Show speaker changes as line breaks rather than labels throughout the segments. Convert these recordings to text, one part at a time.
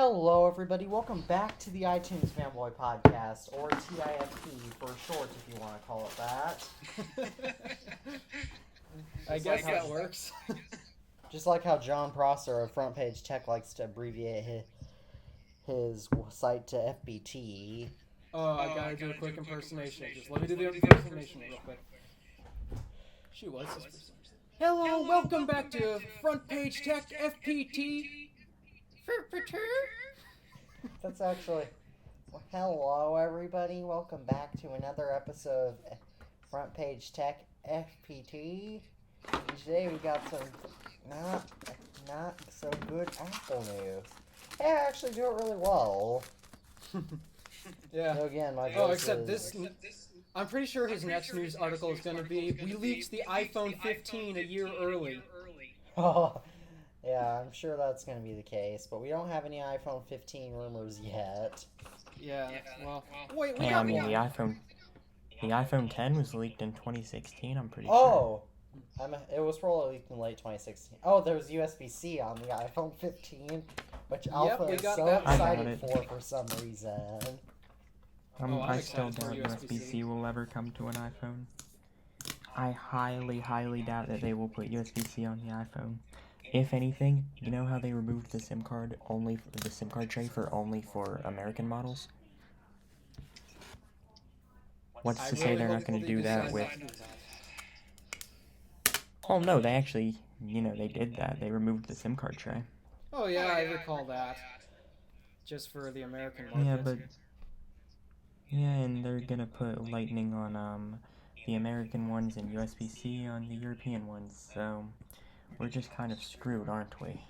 Hello, everybody. Welcome back to the iTunes Fanboy Podcast, or TIFP for short, if you want to call it that.
I guess that works.
Just like how John Prosser of Front Page Tech likes to abbreviate his site to FBT.
Oh, I gotta do a quick impersonation. Just let me do the impersonation real quick. She was this person. Hello, welcome back to Front Page Tech FPT.
That's actually... Well, hello, everybody. Welcome back to another episode of Front Page Tech FPT. Today we got some not so good Apple news. Hey, I actually do it really well.
Yeah.
So again, my
Oh,
voice
except
is...
this... I'm pretty sure his next news article is going to be, we leaked the iPhone 15 a year early.
Oh, yeah, I'm sure that's going to be the case, but we don't have any iPhone 15 rumors yet.
Yeah, well... Wait, we
Hey,
got
I mean,
one.
the iPhone 10 was leaked in 2016, I'm pretty
Oh! It was probably leaked in late 2016. Oh, there was USB-C on the iPhone 15, which Alpha
we
is
got
so
that.
excited for some reason.
sure.
I'm
I still
excited for
doubt
USB-C.
USB-C will ever come to an iPhone. I highly doubt that they will put USB-C on the iPhone. If anything, you know how they removed the SIM card tray only for American models? What's
I
to say
really
they're not
hope
going to
they
do that
decide
with...
not to do that.
Oh no, they actually, they did that. They removed the SIM card tray.
Oh yeah, I recall that. Just for the American market.
Yeah, but... Yeah, and they're gonna put Lightning on, the American ones and USB-C on the European ones, so... We're just kind of screwed, aren't we?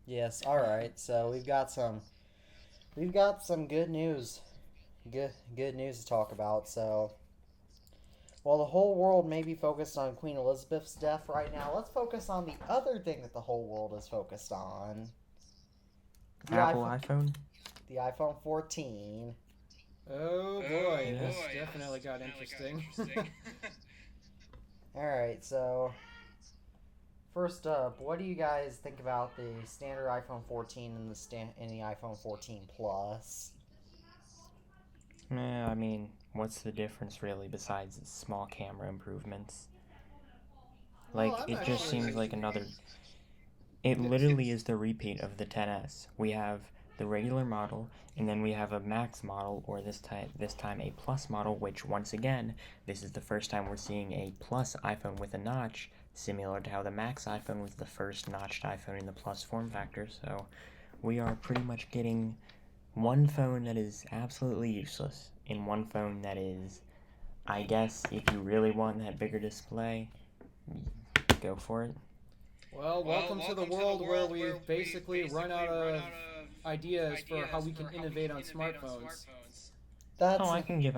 Yes, alright, so we've got some good news. Good news to talk about, so... While the whole world may be focused on Queen Elizabeth's death right now, let's focus on the other thing that the whole world is focused on. The
Apple iPhone?
The iPhone 14.
Oh boy, this definitely got interesting.
Alright, so... First up, what do you guys think about the standard iPhone 14 and the iPhone 14 Plus?
I mean, what's the difference really besides its small camera improvements? Like,
Well, I'm
it just
actually-
seems like another... It literally is the repeat of the 10S. We have the regular model, and then we have a Max model, or this time a Plus model, which, once again, this is the first time we're seeing a Plus iPhone with a notch, similar to how the Max iPhone was the first notched iPhone in the Plus form factor, so we are pretty much getting one phone that is absolutely useless, and one phone that is, I guess, if you really want that bigger display, go for it.
Well, welcome to the world where we've basically run out of ideas for how we can innovate on smartphones.
I can give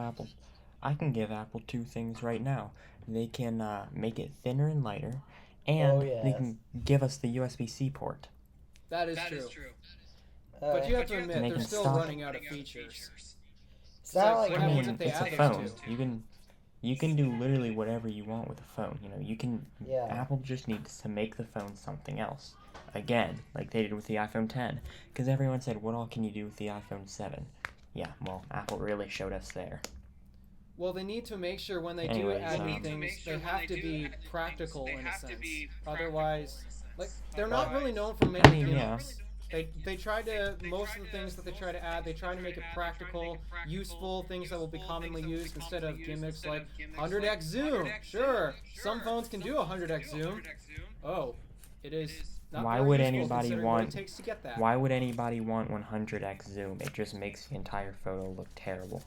Apple two things right now. They can make it thinner and lighter, and they can give us the USB-C port.
That is true. But you have to admit, they're still running out of features.
Is that like,
I mean,
if they
it's a
add
phone.
those
You can do literally whatever you want with a phone. You can.
Yeah.
Apple just needs to make the phone something else. Again, like they did with the iPhone 10, because everyone said, "What all can you do with the iPhone 7?" Yeah, well, Apple really showed us there.
Well, they need to make sure when they do add new things, they have to be practical in a sense. Otherwise, like, they're not really known for many gimmicks. They try to, most of the things that they try to add, they try to make it practical, useful, things that will be commonly used instead of gimmicks like 100x zoom. Sure, some phones can do 100x zoom. Oh, it is not
Why
very
would
useful
anybody
considering
want?
what it takes to get that.
Why would anybody want 100x zoom? It just makes the entire photo look terrible.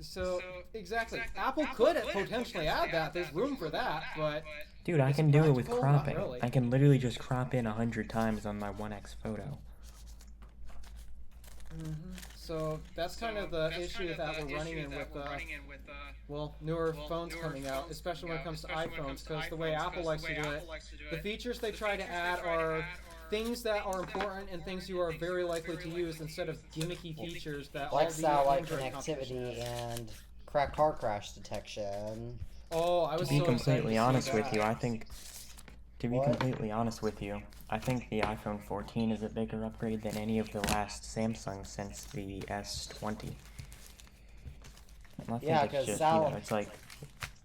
So, exactly. Apple could potentially add that. There's room for that, but...
Dude, I can do it with
practical? Not
cropping.
really.
I can literally just crop in 100 times on my 1x photo.
So, that's kind of the issue that we're running in with, newer phones coming out, especially when it comes to iPhones, because the way Apple likes to do it, the features they try to add are things that are important and things you are very likely to use instead of gimmicky features that
like
all the
satellite
Android competition
connectivity
has.
and car crash detection?
Oh, I was
To be
so excited
completely
to see
honest with
that.
you, I think To be completely honest with you, I think the iPhone 14 is a bigger upgrade than any of the last Samsungs since the S20. And I think it's just, it's like,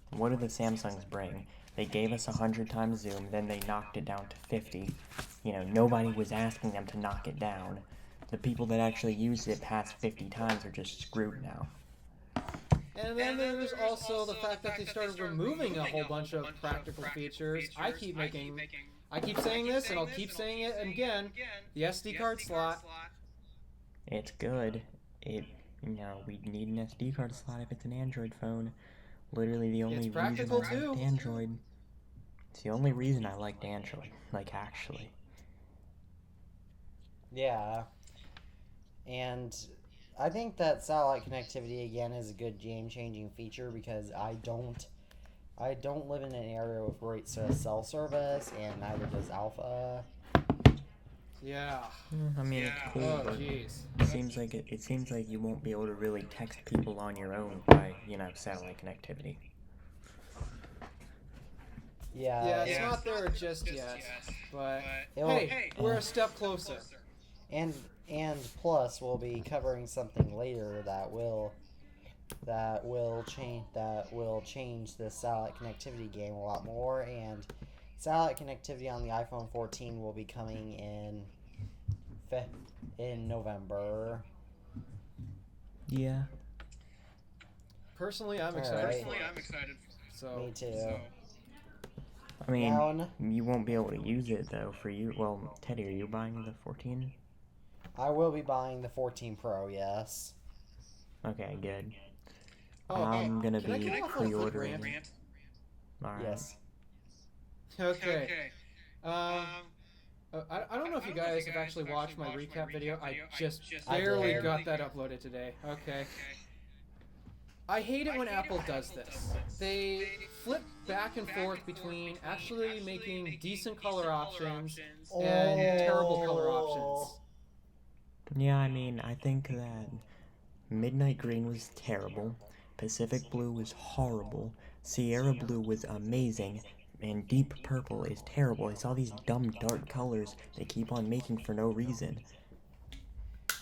what do the Samsungs bring? They gave us 100 times zoom, then they knocked it down to 50. Nobody was asking them to knock it down. The people that actually use it past 50 times are just screwed now.
And then there's also the fact that they started removing a whole bunch of practical features. I keep saying this, and I'll keep saying it again. The SD card slot.
It's good. We need an SD card slot if it's an Android phone. Literally the only reason I liked Android. It's the only reason I liked Android. Actually.
Yeah. And I think that satellite connectivity again is a good game-changing feature because I don't live in an area with great cell service, and neither does Alpha.
Yeah.
I mean, it's cool, but it seems like you won't be able to really text people on your own by satellite connectivity.
Yeah, it's not there just yet, but hey, we're a step closer.
And plus, we'll be covering something later that will change the satellite connectivity game a lot more. And satellite connectivity on the iPhone 14 will be coming in November.
Yeah.
Personally, I'm excited. So
me too.
I mean, you won't be able to use it though. For you, well, Teddy, are you buying the 14?
I will be buying the 14 Pro, yes.
Okay, good. I'm gonna be pre-ordering.
Alright. Yes.
Okay. I don't know if you guys have actually watched my recap video. I just barely got that uploaded today. Okay. I hate it when Apple does this. They flip back and forth between actually making decent color options and terrible color options.
Yeah, I mean, I think that Midnight Green was terrible, Pacific Blue was horrible, Sierra Blue was amazing, and Deep Purple is terrible. It's all these dumb dark colors they keep on making for no reason.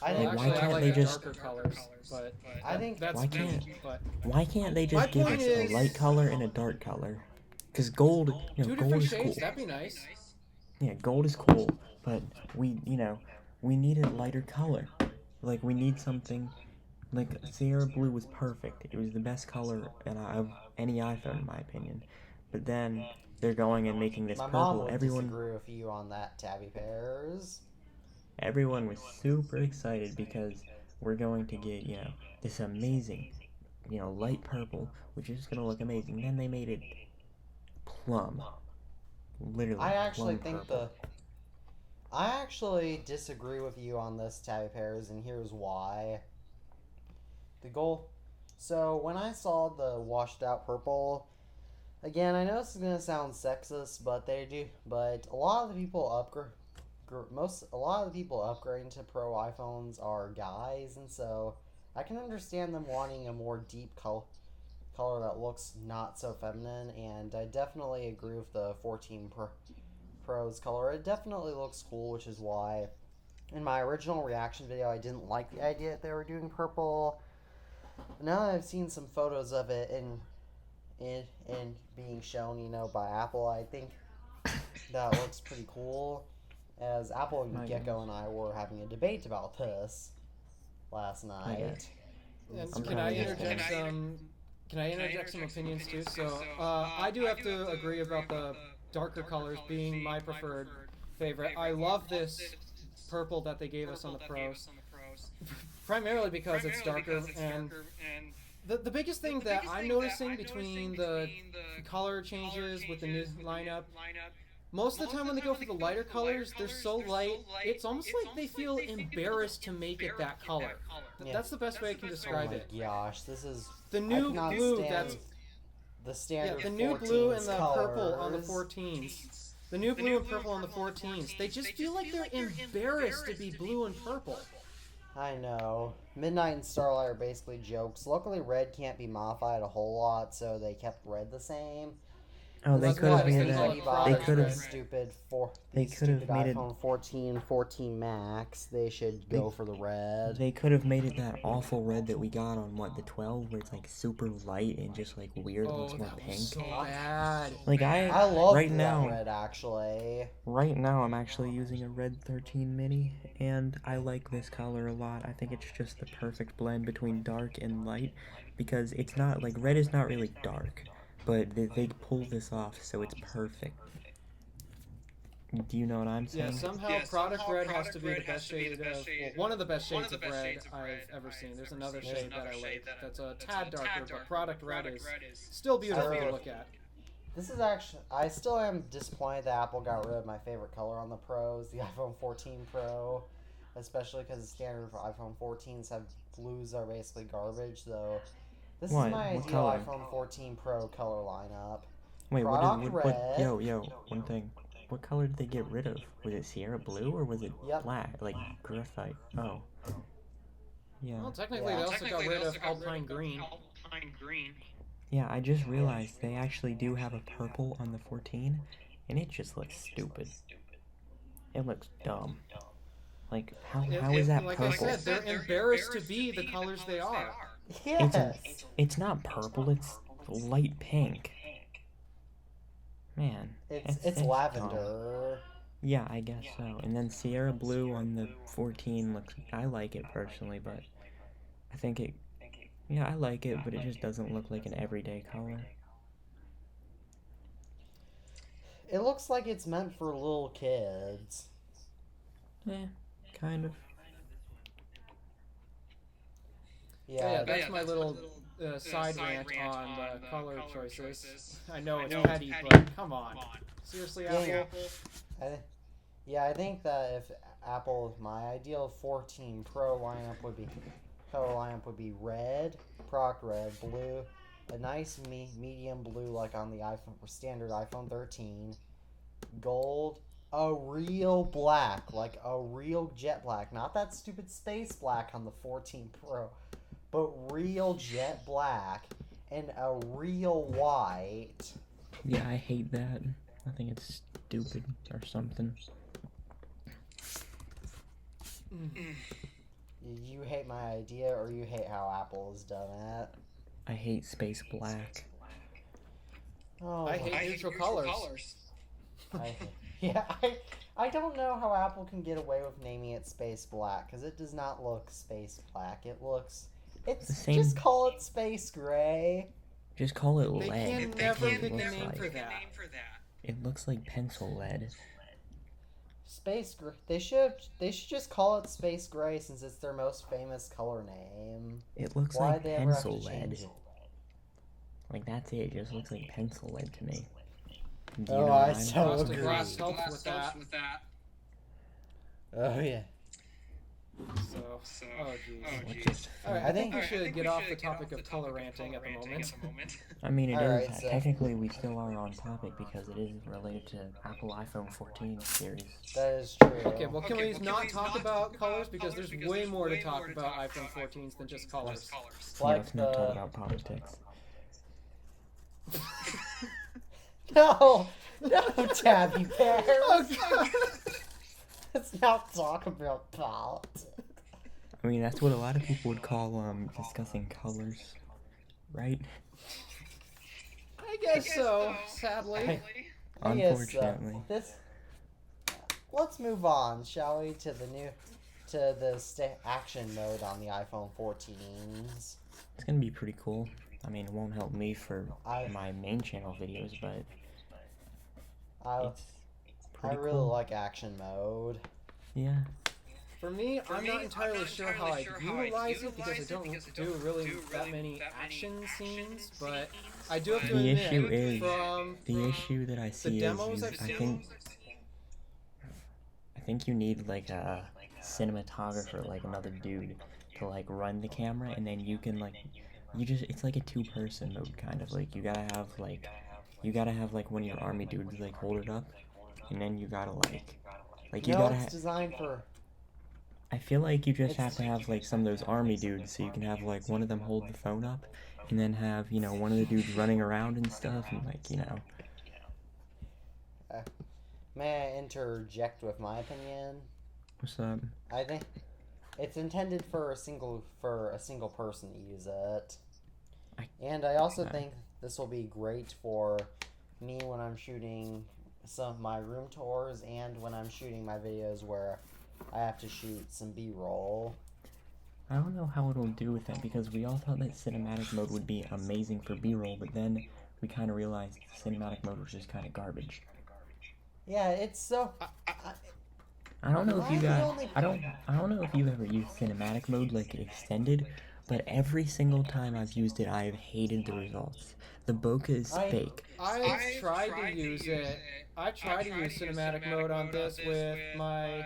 Why can't they just darker colors? But I think that's
why can't they just give us a light color and a dark color? Because gold, gold is cool.
That'd be nice.
Yeah, gold is cool, but we need a lighter color. We need something. Sierra Blue was perfect. It was the best color of any iPhone, in my opinion. But then they're going and making this purple.
Mom would disagree with you on that, Tabbypears.
Everyone was super excited because we're going to get, this amazing, light purple, which is going to look amazing. Then they made it plum. Literally,
I actually
plum
think
purple.
I actually disagree with you on this, Tabbypears, and here's why. So when I saw the washed out purple, again, I know this is gonna sound sexist, but a lot of the people upgrading to Pro iPhones are guys, and so I can understand them wanting a more deep color that looks not so feminine, and I definitely agree with the 14 Pro's color. It definitely looks cool, which is why in my original reaction video I didn't like the idea that they were doing purple. But now that I've seen some photos of it and being shown, by Apple, I think that looks pretty cool. As Apple and Gecko and I were having a debate about this last night.
Can I interject some opinions too? So I do have to agree about the darker colors being my preferred favorite. I love this purple that they gave us on the Pros, primarily because it's darker. And the biggest thing that I'm noticing between the color changes with the new lineup, most of the time when they go for the lighter colors, they're so light, it's almost like they feel embarrassed to make it that color. Yeah. That's the best way I can describe it.
Oh my gosh, this is...
The new blue, that's...
The standard
the new blue and the purple on the 14s. The new blue and purple on the 14s. They just feel like they're embarrassed to be blue and purple.
I know. Midnight and Starlight are basically jokes. Luckily, red can't be modified a whole lot, so they kept red the same.
Oh, they
That's
could
why
have
they
made
call
that.
it
They
product
could have.
red.
They
These
could have
stupid
made it.
iPhone 14, 14 Max. They should go for the red.
They could have made it that awful red that we got on what, the 12, where it's like super light and just like weird,
Oh,
looks more
that
pink.
was so bad.
Like
I love
right
that
now,
red actually.
right now I'm actually using a red 13 mini, and I like this color a lot. I think it's just the perfect blend between dark and light, because it's not like red is not really dark, but they pull this off, so it's perfect. Do you know what I'm saying?
Yeah, somehow product red has to be the best shade of, well, one of the best shades of red I've ever seen. There's another shade that I like that's a tad darker, but product red is still beautiful to look at.
This is actually, I still am disappointed that Apple got rid of my favorite color on the Pros, the iPhone 14 Pro, especially because the standard iPhone 14s have blues are basically garbage. Though this is my ideal
color?
iPhone 14 Pro color lineup.
Wait,
Product
what,
red.
yo, one thing. What color did they get rid of? Was it Sierra Blue or was it black? Like graphite? Oh. Yeah.
Well, technically they also got rid of Alpine Green.
Yeah, I just realized they actually do have a purple on the 14, and it just looks stupid. It looks dumb. Like, how is that
like
purple?
I said, they're embarrassed to be the colors they are.
Yes.
It's not purple, it's light pink. Man.
It's lavender.
Yeah, I guess so. And then Sierra Blue on the 14 looks, I like it personally, but I think it, yeah, I like it, but it just doesn't look like an everyday color.
It looks like it's meant for little kids.
Yeah, kind of.
Yeah, that's my little side rant on the color choices. I know it's petty, but come on. Seriously, Apple?
I think that if Apple, my ideal 14 Pro lineup would be, color lineup would be red, product red, blue, a nice medium blue like on the iPhone standard iPhone 13, gold, a real black, like a real jet black, not that stupid space black on the 14 Pro, but real jet black, and a real white.
Yeah, I hate that. I think it's stupid or something.
You hate my idea, or you hate how Apple has done it?
I hate space black.
Oh,
I hate neutral colors.
I don't know how Apple can get away with naming it space black, because it does not look space black. Just call it space gray.
Just call it lead.
They can never pick a name for that.
It looks like pencil lead.
Space gray. They should just call it space gray since it's their most famous color name.
It looks
Why
like
they ever have to
pencil
change
lead.
it?
Like that's it. It just looks like pencil lead to me.
Oh, I so
Frosted
agree.
glass helps with that.
Oh yeah.
So, oh jeez. Alright, I think we should get off the topic of color ranting at the moment.
I mean, it is.
Alright, so-
Technically, we still are on topic because it is related to Apple iPhone 14 series.
That is true.
Okay, well, can we not talk about colors? Because there's way more to talk about iPhone 14s than just colors.
Yeah, let's not talk about politics.
No, Tabbypears.
Oh, God.
Let's not talk about politics.
I mean, that's what a lot of people would call discussing colors, right?
I guess so, sadly.
Unfortunately.
Let's move on, shall we, to the action mode on the iPhone 14s.
It's gonna be pretty cool. I mean, it won't help me for my main channel videos, but it's
I
pretty
really
cool.
like action mode.
Yeah.
For me, I'm not entirely sure how I utilize it because I don't do really that many action scenes, but I do have to
The
admit,
issue is
from
the issue that I see
demos
is
I've
I
seen,
think you need like a cinematographer, like another dude, to like run the camera, and then you can like it's like a two-person mode kind of. Like you gotta have like one of your army dudes like hold it up, and then you gotta like you
No,
gotta
it's designed for.
I feel like you just have to have like some of those army dudes, so you can have like one of them hold the phone up, and then have one of the dudes running around and stuff, and like
may I interject with my opinion?
What's that?
I think it's intended for a single person to use it. And I also think this will be great for me when I'm shooting some of my room tours and when I'm shooting my videos where I have to shoot some B-roll.
I don't know how it'll do with that because we all thought that cinematic mode would be amazing for B-roll, but then we kind of realized cinematic mode was just kind of garbage.
Yeah, it's so.
I don't know if you guys. I don't know if you've ever used cinematic mode like extended, but every single time I've used it, I've hated the results. The bokeh is fake.
I've tried to use it. I tried to use cinematic mode on this with my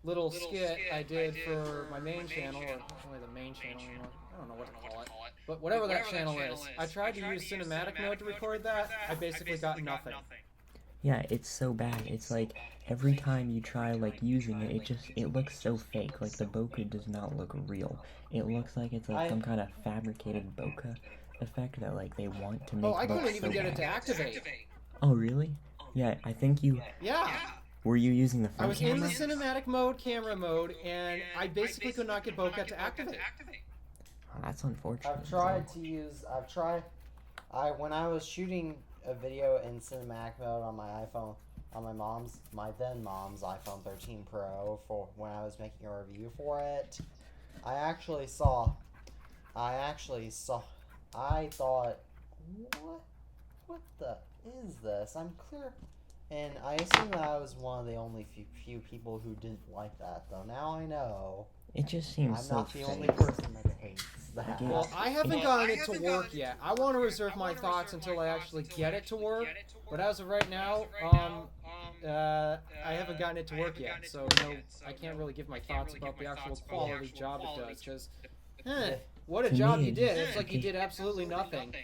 little skit I did for my main channel, or not really the main channel anymore. I don't know what to call it. But whatever that channel is, I tried to use cinematic mode to record that. I basically got nothing.
Yeah, it's so bad. It's like every time you try like using it, it looks so fake. Like the bokeh does not look real. It looks like it's like some kind of fabricated bokeh effect that like they want to make.
Oh, I couldn't even get it to activate.
Oh really? Yeah, I think you.
Yeah.
Were you using the front camera?
I was in the cinematic mode, camera mode, and I basically could not get bokeh to activate.
Oh, that's unfortunate.
When I was shooting a video in cinematic mode on my iPhone, on my then mom's iPhone 13 Pro for when I was making a review for it, I thought, what the is this? I'm clear. And I assume that I was one of the only few people who didn't like that, though. Now I know.
It just seems
I'm
so
not the
fake.
only person that hates that.
Well, I haven't gotten it to work yet. I want to reserve my thoughts until I actually get it to work. But as of right now, I haven't gotten it to work yet. So, I can't really give my thoughts about the actual quality job it does. Because, what a job you did. It's like you did absolutely nothing.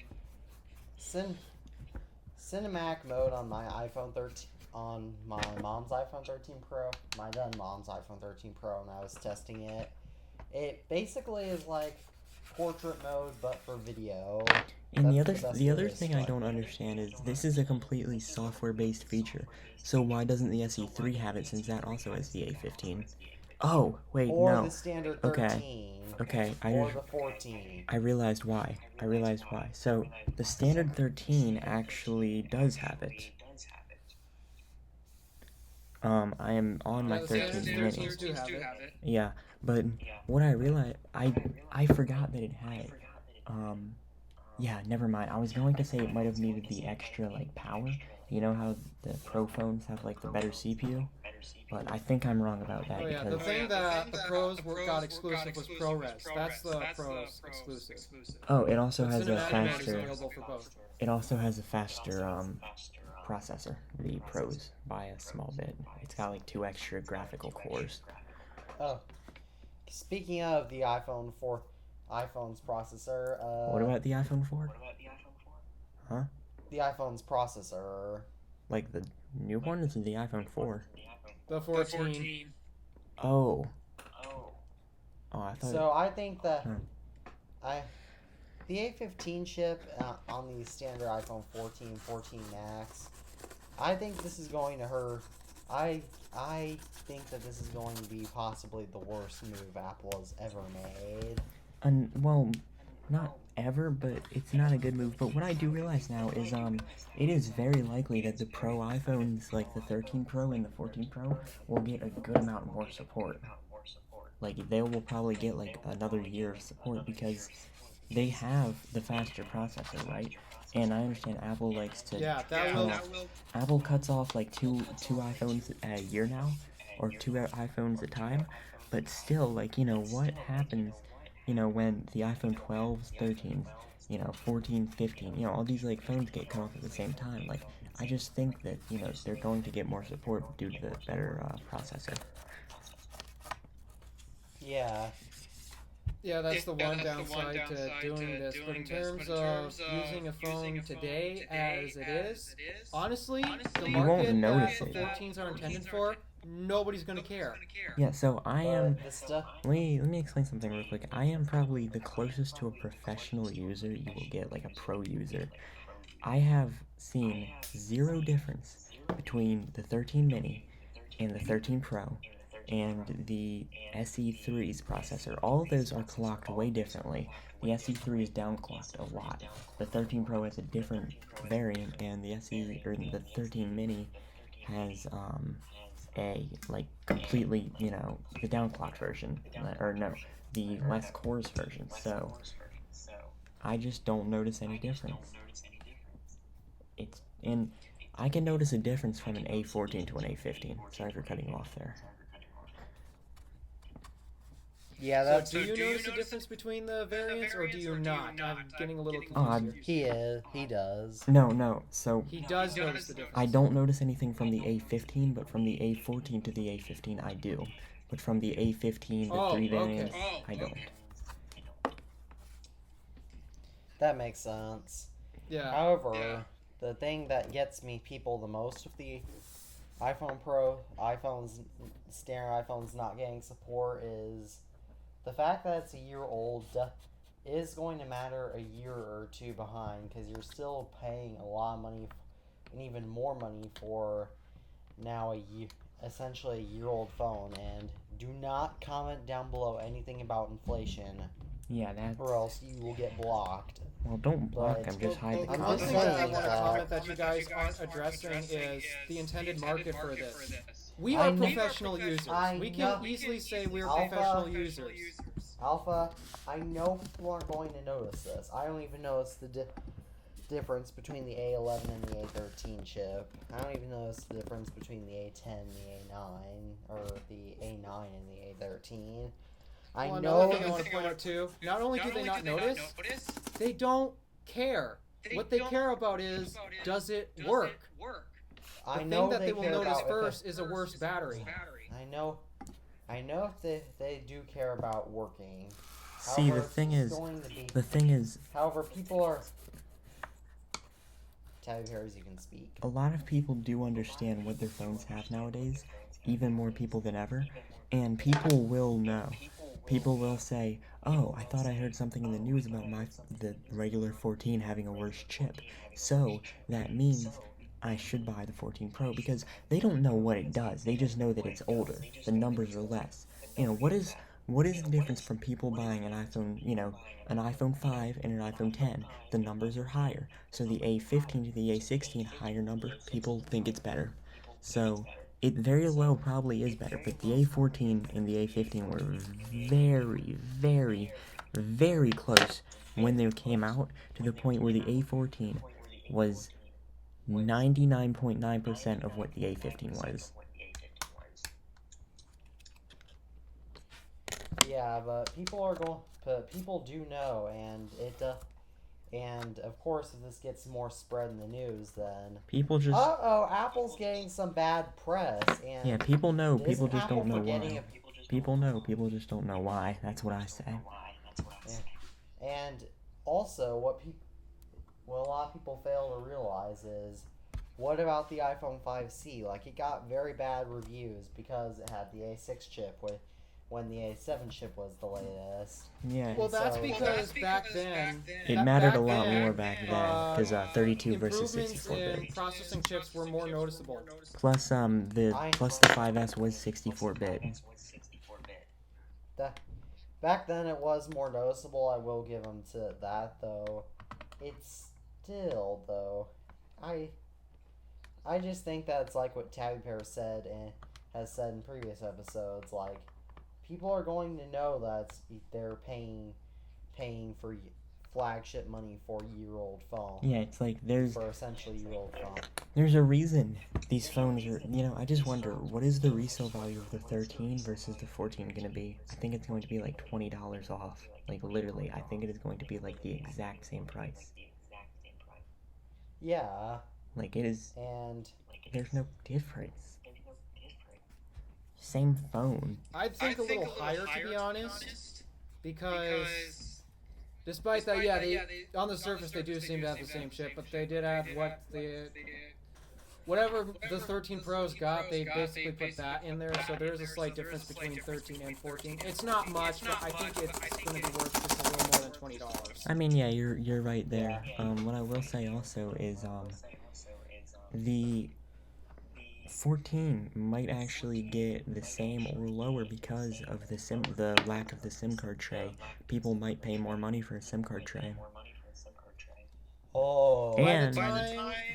Cinematic mode on my iPhone 13, on my mom's iPhone 13 Pro, my then mom's iPhone 13 Pro, and I was testing it. It basically is like portrait mode, but for video.
And the other thing I don't understand is this is a completely software-based feature. So why doesn't the SE3 have it since that also has the A15? Oh, wait,
or
no.
The standard 13.
Okay,
or the 14.
I realized why. So, the standard 13 actually does have it. I am on my 13 mini. Yeah, but what I realized, I forgot that it had it. Yeah, never mind. I was going to say it might have needed the extra, like, power. You know how the Pro phones have, like, the better CPU? But I think I'm wrong about that.
Oh yeah, the thing that the Pros got exclusive was ProRes. That's the Pros exclusive.
Oh, it also has a
Cinematic mode is
faster.
available for both.
It also has a faster processor, the Pros, by a small bit. It's got like 2 extra graphical cores.
Oh, speaking of the iPhone's processor.
What about the iPhone 4? Huh?
The iPhone's processor.
Like the new one is the iPhone 4.
The 14.
Oh. Oh, I thought.
So I think that the A15 chip on the standard iPhone 14, 14 Max, I think this is going to hurt. I think that this is going to be possibly the worst move Apple has ever made.
Well, not ever, but it's not a good move. But what I do realize now is it is very likely that the Pro iPhones, like the 13 Pro and the 14 Pro, will get a good amount more support. Like, they will probably get like another year of support because they have the faster processor, right? And I understand Apple likes to Apple cuts off like two iPhones a year now, or 2 iPhones at a time. But still, like, what happens, when the iPhone 12s, 13s, 14, 15, all these like phones get cut off at the same time. Like, I just think that, they're going to get more support due to the better processor.
Yeah.
Yeah, that's the one downside to doing this. But in terms of using a phone today as it is, honestly, the market that the 14s are intended for, nobody's going to care.
Yeah, so I am... Let me explain something real quick. I am probably the closest to a professional user you will get, like a pro user. I have seen zero difference between the 13 mini and the 13 Pro and the SE3's processor. All of those are clocked way differently. The SE3 is downclocked a lot. The 13 Pro has a different variant, and the the 13 mini has a completely the downclocked version, or no, the less cores version. So I just don't notice any difference. And I can notice a difference from an A14 to an A15. Sorry for cutting you off there.
Yeah, that's.
So do you notice a difference between the variants, or do you not? I'm getting a little confused here.
He does.
No. So
he does notice the difference.
I don't notice anything from the A15, but from the A14 to the A15, I do. But from the A15, the 3 variants, I don't.
That makes sense.
Yeah.
However, the thing that gets me people the most with the iPhone Pro, standard iPhones not getting support is the fact that it's a year old is going to matter a year or two behind, because you're still paying a lot of money and even more money for now essentially a year-old phone. And do not comment down below anything about inflation.
Yeah,
or else you will get blocked.
Well, don't block them, just hide the
I'm
comment.
just saying, I want to comment that you guys aren't addressing is the intended market for this. We are professional users. We can easily say we're professional users.
Alpha, I know people aren't going to notice this. I don't even notice the difference between the A11 and the A13 chip. I don't even notice the difference between the A10 and the A9, or the A9 and the A13.
Another thing I want to point out too, not only do they not notice, they don't care. What they care about is, does it work? The thing that they will notice first is a worse battery.
I know if they do care about working.
See,
However,
the thing is,
however, people are... Tabbypears, you can speak.
A lot of people do understand what their phones have nowadays, even more people than ever, and people will know. People will say, oh, I thought I heard something in the news about the regular 14 having a worse chip, so that means I should buy the 14 Pro, because they don't know what it does. They just know that it's older. The numbers are less. What is the difference from people buying an iPhone, an iPhone 5 and an iPhone 10? The numbers are higher. So the A15 to the A16, higher number, people think it's better. So it very well probably is better, but the A14 and the A15 were very, very, very close when they came out, to the point where the A14 was 99.9% of what the A15 was.
Yeah, but people do know, and of course, if this gets more spread in the news, then
people just...
Apple's getting some bad press, and...
Yeah, people know, people just don't know why. People know, people just don't know why. That's what I say.
Yeah. And also, what a lot of people fail to realize is, what about the iPhone 5C? It got very bad reviews because it had the A6 chip when the A7 chip was the latest.
Yeah.
Well, that's because back then...
It mattered a lot more back then, because 32 versus 64
improvements
bit.
in processing chips were more noticeable.
Plus, the 5S was 64 bit.
Back then it was more noticeable, I will give them to that, though. It's still, though, I just think that's like what Tabbypears said and has said in previous episodes, people are going to know that they're paying for flagship money for year-old phone.
Yeah, it's there's...
For essentially year-old phone.
There's a reason these phones are... I just wonder, what is the resale value of the 13 versus the 14 going to be? I think it's going to be $20 off. Literally, I think it is going to be the exact same price.
Yeah.
It is...
And...
There's no difference. Same phone.
I'd think a little higher, to be honest, because despite that, on the surface they do seem to have the same chip, but they did have whatever the 13 Pros got, they basically put that in there, so there's a slight difference between 13 and 14. It's not much, but I think it's going to be worth just a little more than $20.
I mean, yeah, you're right there. What I will say also is, 14 might actually get the same or lower because of the lack of the SIM card tray. People might pay more money for a SIM card tray.
Oh.
And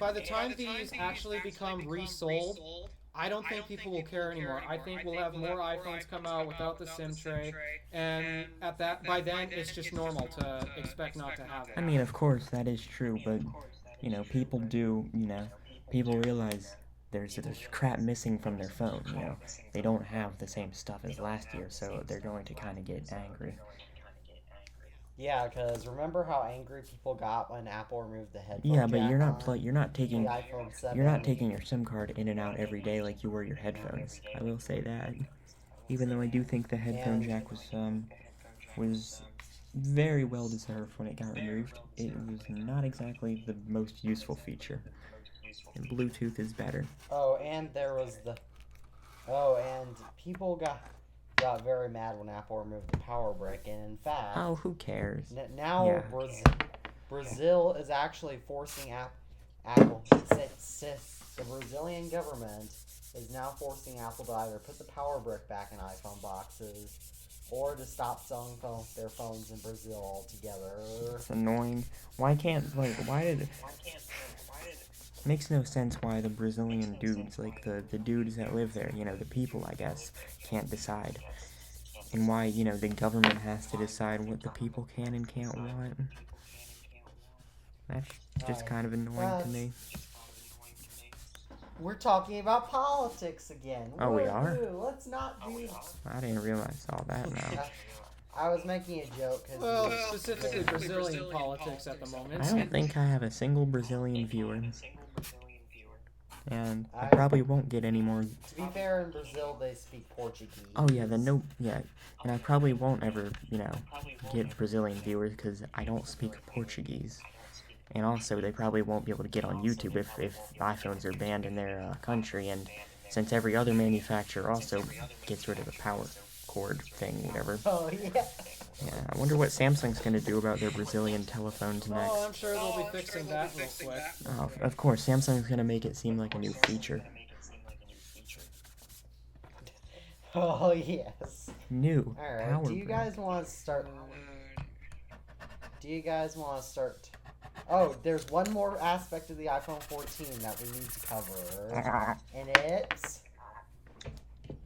by the time these actually become resold, I don't think people will care anymore. I think we'll have more iPhones come out without the SIM tray, and by then it's just normal to expect not to have it.
I mean, of course that is true, but people realize there's crap missing from their phone. They don't have the same stuff as last year, so they're going to kind of get angry.
Yeah, because remember how angry people got when Apple removed the headphone
jack? Yeah, but you're not taking your SIM card in and out every day like you were your headphones. I will say that. Even though I do think the headphone jack was very well deserved when it got removed, it was not exactly the most useful feature. And Bluetooth is better.
And people got very mad when Apple removed the power brick, and in fact,
who cares?
Now Brazil is actually forcing Apple. The Brazilian government is now forcing Apple to either put the power brick back in iPhone boxes or to stop selling their phones in Brazil altogether.
It's annoying. Why did it? Makes no sense why the Brazilian dudes, like the dudes that live there, the people, I guess, can't decide. And why, the government has to decide what the people can and can't want. That's just kind of annoying to me.
We're talking about politics again.
We are?
Let's not be...
I didn't realize all that now.
I was making a joke.
Specifically Brazilian politics at the moment.
I don't think I have a single Brazilian viewer. And I probably won't get any more.
To be fair, in Brazil they speak Portuguese.
Oh yeah, and I probably won't ever, get Brazilian viewers because I don't speak Portuguese. And also, they probably won't be able to get on YouTube if iPhones are banned in their country. And since every other manufacturer also gets rid of the power cord thing, whatever.
Oh yeah.
Yeah, I wonder what Samsung's going to do about their Brazilian telephones next.
Oh, I'm sure they'll be fixing that real quick.
Oh, of course, Samsung's going to make it seem like a new feature.
Oh, yes.
New.
Alright,
power
do you
brick.
guys want to start... Oh, there's one more aspect of the iPhone 14 that we need to cover. And it's...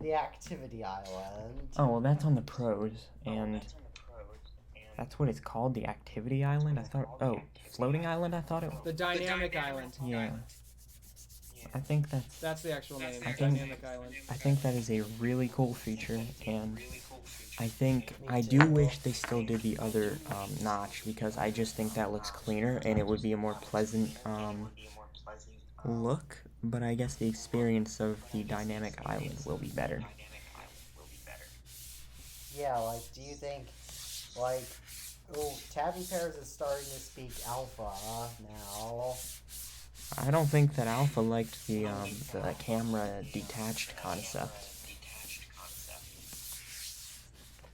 the Activity Island.
Oh, well, that's on the Pros, and that's what it's called, the Activity Island? I thought, Floating Island, I thought it was.
The Dynamic Island.
Yeah. I think
that's the actual name,
Dynamic
Island.
I think that is a really cool feature, and I do wish they still did the other notch, because I just think that looks cleaner, and it would be a more pleasant look, but I guess the experience of the Dynamic Island will be better.
Yeah, do you think, Tabbypears is starting to speak alpha now.
I don't think that Alpha liked the camera detached concept.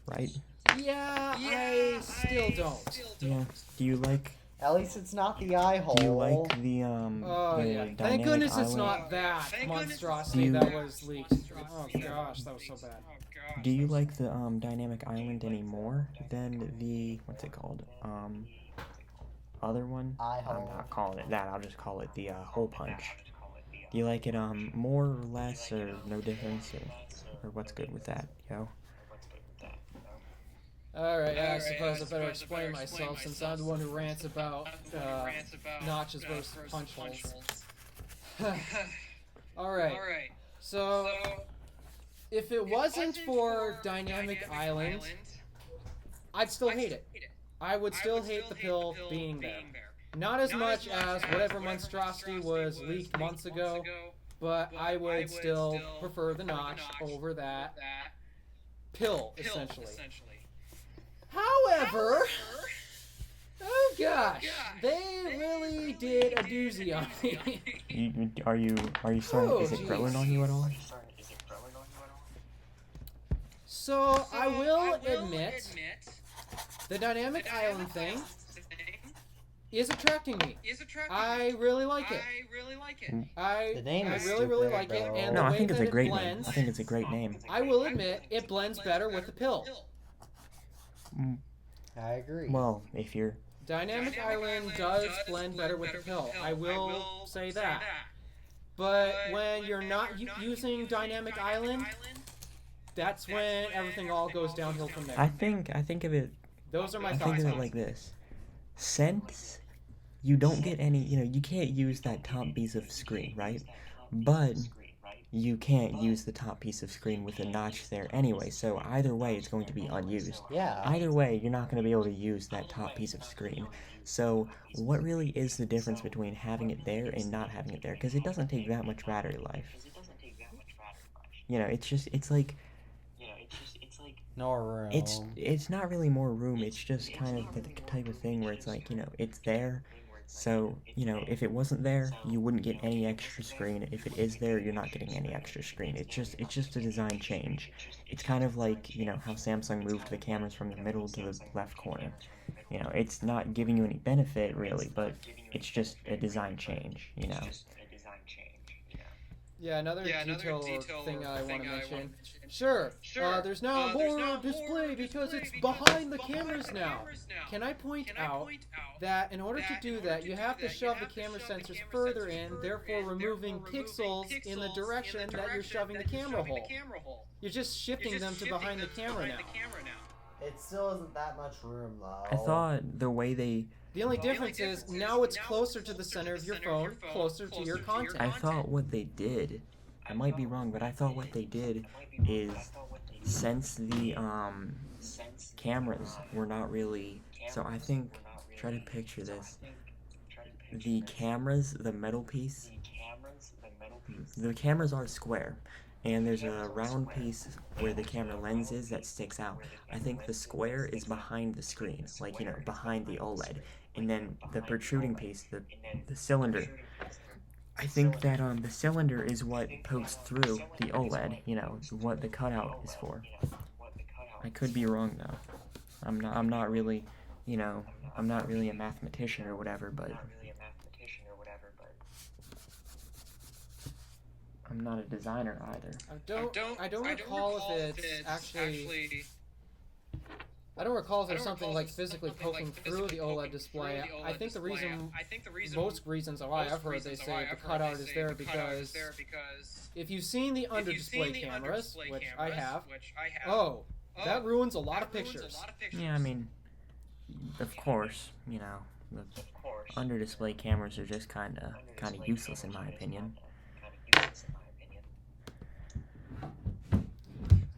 Right?
Yeah, I still don't.
Yeah. Do you like...
At least it's not the eye hole.
Do you like the
Thank
Dynamic
goodness
Island?
it's not that monstrosity that was leaked. Oh gosh, that was so bad.
Do you like the Dynamic Island any more than the... what's it called? Other one?
Eye hole.
I'm not calling it that. I'll just call it the hole punch. Do you like it more or less, or no difference, or what's good with that, yo?
Alright, I suppose I better explain myself since I'm the one who rants about notches versus punch holes. Alright, so if it wasn't for Dynamic Island, I'd still hate it. I would still hate the pill being there. Not as much as whatever monstrosity was leaked months ago, but I would still prefer the notch over that pill, essentially. However, oh gosh, they really did a doozy on me.
Are you starting? Is it growing on you at all?
So I will admit, the Dynamic Island thing is attracting me. I really like it.
The name is
really like it.
bro.
And
No,
the
I
way
think it's
that
a
it
great
blends,
name. I think it's a great name.
I will admit, it blends better with the pill.
I agree.
Well, if you're...
Dynamic Island does blend better with the pill. I will say that. But when you're not using Dynamic Island, that's when everything all goes downhill from there.
I think of it...
Those are my
I
thoughts.
think of it like this. Since you don't get any... you can't use that top piece of screen, right? But you can't use the top piece of screen with a notch there anyway, so either way it's going to be unused.
Yeah.
Either way, you're not going to be able to use that top piece of screen. So what really is the difference between having it there and not having it there? Because it doesn't take that much battery life. It's like...
No room.
It's not really more room, it's just kind of the type of thing where it's like, it's there. So, if it wasn't there, you wouldn't get any extra screen. If it is there, you're not getting any extra screen. It's just a design change. It's kind of like, how Samsung moved the cameras from the middle to the left corner. It's not giving you any benefit, really, but it's just a design change,
Yeah, another detail thing I want to mention. Sure, there's now more display because it's behind the cameras now. Can I point out that in order to do that, you have to shove the camera sensors further in, therefore removing pixels in the direction that you're shoving the camera hole. You're just shifting them to behind the camera now.
It still isn't that much room, though.
I thought the way they...
The only difference is now it's closer to the center of your phone, closer to your content.
I thought what they did, I might be wrong, but I thought what they did is since the cameras were not really... So I think, try to picture this. The cameras, the metal piece, the cameras are square. And there's a round piece where the camera lens is that sticks out. I think the square is behind the screen, like, behind the OLED. And then the protruding piece, the cylinder, I think that the cylinder is what pokes through the OLED, what the cutout is for. I could be wrong, though. I'm not really, I'm not really a mathematician or whatever, but... I'm not a designer either.
I don't recall if it's actually... I don't recall if there's something like physically poking through the OLED display. I think the reason, most reasons why I've heard they say the cutout is there because if you've seen the under-display cameras, which I have, that ruins a lot of pictures.
Yeah, I mean, of course, the under-display cameras are just kind of useless in my opinion.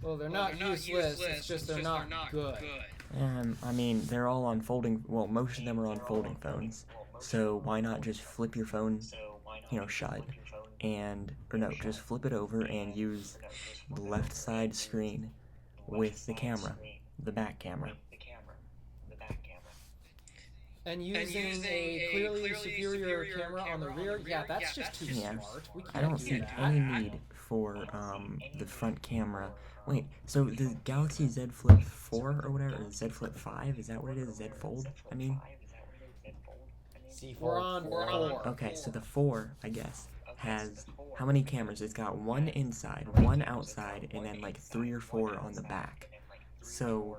Well, they're not useless, it's just they're not good.
I mean, they're all on folding, well, most of them are on folding phones, so why not just flip your phone, shut, just flip it over and use the left side screen with the camera, the back camera.
And using a clearly superior camera on the rear, yeah, that's just too smart. We can't
I don't see any need for the front camera. Wait, so the Galaxy Z Flip 4 or whatever, or Z Flip 5, is that what it is? Z Fold? I mean,
we're on 4.
Okay, so the 4, I guess, has how many cameras? It's got one inside, one outside, and then like 3 or 4 on the back. So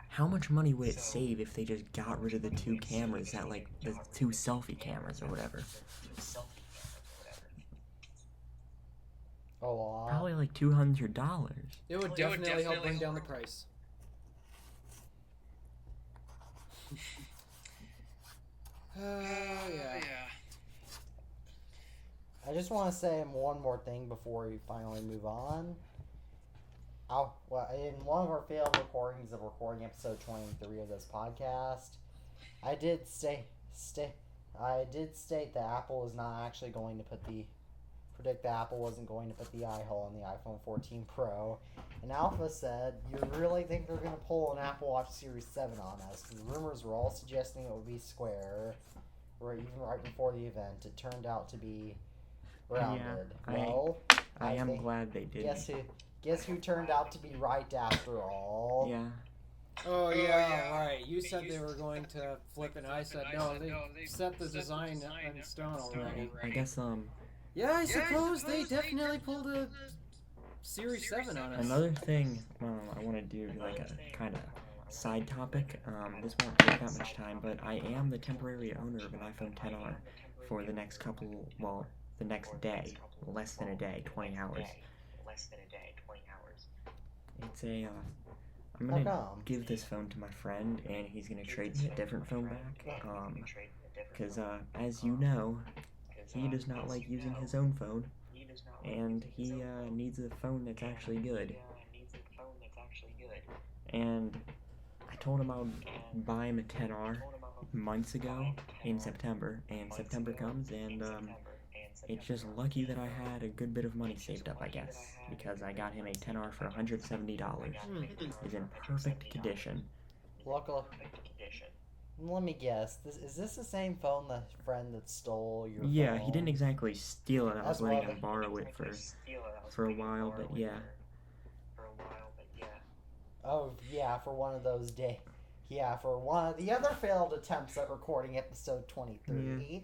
how much money would it save if they just got rid of the 2 cameras, that like the 2 selfie cameras or whatever?
A lot.
Probably like $200.
It would definitely help bring down the price. Yeah.
I just want to say one more thing before we finally move on. In one of our failed recordings of recording episode 23 of this podcast, I did state that Apple is not actually going to predict that Apple wasn't going to put the eye hole on the iPhone 14 Pro. And Alpha said, you really think they're going to pull an Apple Watch Series 7 on us? Because the rumors were all suggesting it would be square, or even right before the event. It turned out to be rounded.
Yeah, I am glad they did.
Guess who turned out to be right after all?
Yeah.
Oh yeah, right. you said they were going to flip it, and I said no. They set the design in stone already.
I guess
Yeah, I suppose they definitely pulled a Series 7 on us.
another thing I want to do, like a kind of side topic. This won't take that much time, but I am the temporary owner of an iPhone XR for the next the next day, less than a day, 20 hours. It's I'm gonna give this phone to my friend, and he's gonna trade me a different phone back. Because as you know, he does not like using his own phone, and he needs a phone that's actually good. And I told him I would buy him a 10R months ago in September, and September comes, and it's just lucky that I had a good bit of money saved up, I guess, because I got him a 10R for $170. It's in perfect condition.
Luckily. Let me guess. Is this the same phone the friend that stole your phone?
Yeah, he didn't exactly steal it. I was letting him borrow it for a while, but yeah.
Oh, yeah, for one of those days. Yeah, for one of the other failed attempts at recording episode 23.
Yeah.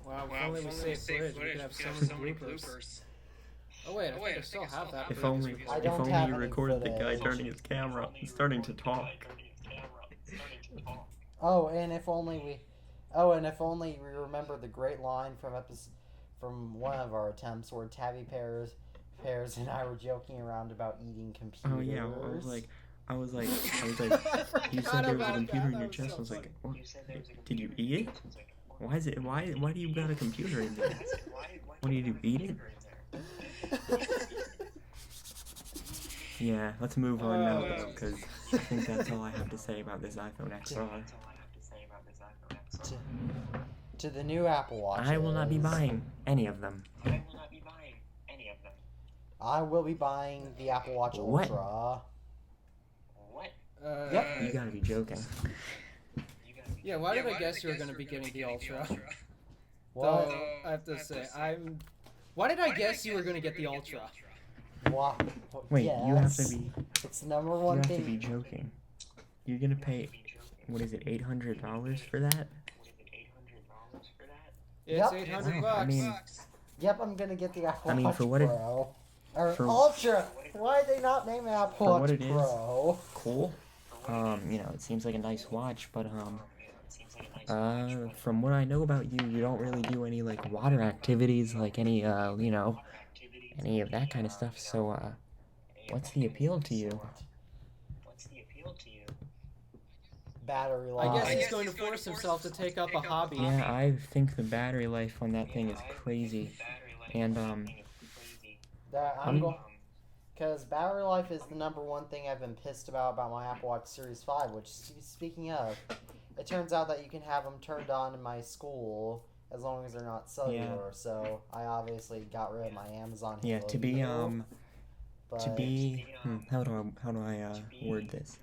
Wow, if only we saved footage, we could have so many bloopers. Oh wait, I think I still have that.
If only you recorded the guy turning his camera and starting to talk.
Oh, and if only we remember the great line from one of our attempts where Tabbypears and I were joking around about eating computers.
Oh yeah, I was like, you said there was a computer in your chest. I was like, what? Did you eat it? Why do you got a computer in there? What do you do, eat it? Yeah, let's move on now, though, because I think that's all I have to say about this iPhone XR.
To the new Apple Watch.
I will not be buying any of them.
I will be buying the Apple Watch
What?
Ultra.
Yep.
You gotta be joking.
Yeah, why did I guess you were going to be getting the Ultra?
What?
Though, I have to say, why did I guess you were going to get the Ultra?
What?
Wait,
yes.
you have to be.
It's number one
You
thing.
have to be joking. You're gonna pay, what is it, $800 for that?
It's $800 bucks.
I mean,
Yep, I'm gonna get the Apple Watch
for what it-
Pro. Or
for-
Ultra. Why did they not name it Apple
For
Watch
what it is.
Pro?
Cool. It seems like a nice watch, but from what I know about you, you don't really do any like water activities, like any any of that kind of stuff. So what's the appeal to you?
Battery life.
I guess he's going to force himself to take up a hobby.
Yeah, I think the battery life on that thing is crazy, and
Because battery life is the number one thing I've been pissed about my Apple Watch Series 5, which, speaking of, it turns out that you can have them turned on in my school as long as they're not cellular,
Yeah.
so I obviously got rid of my Amazon
yeah,
Halo
to be
deal, but
how do I word this?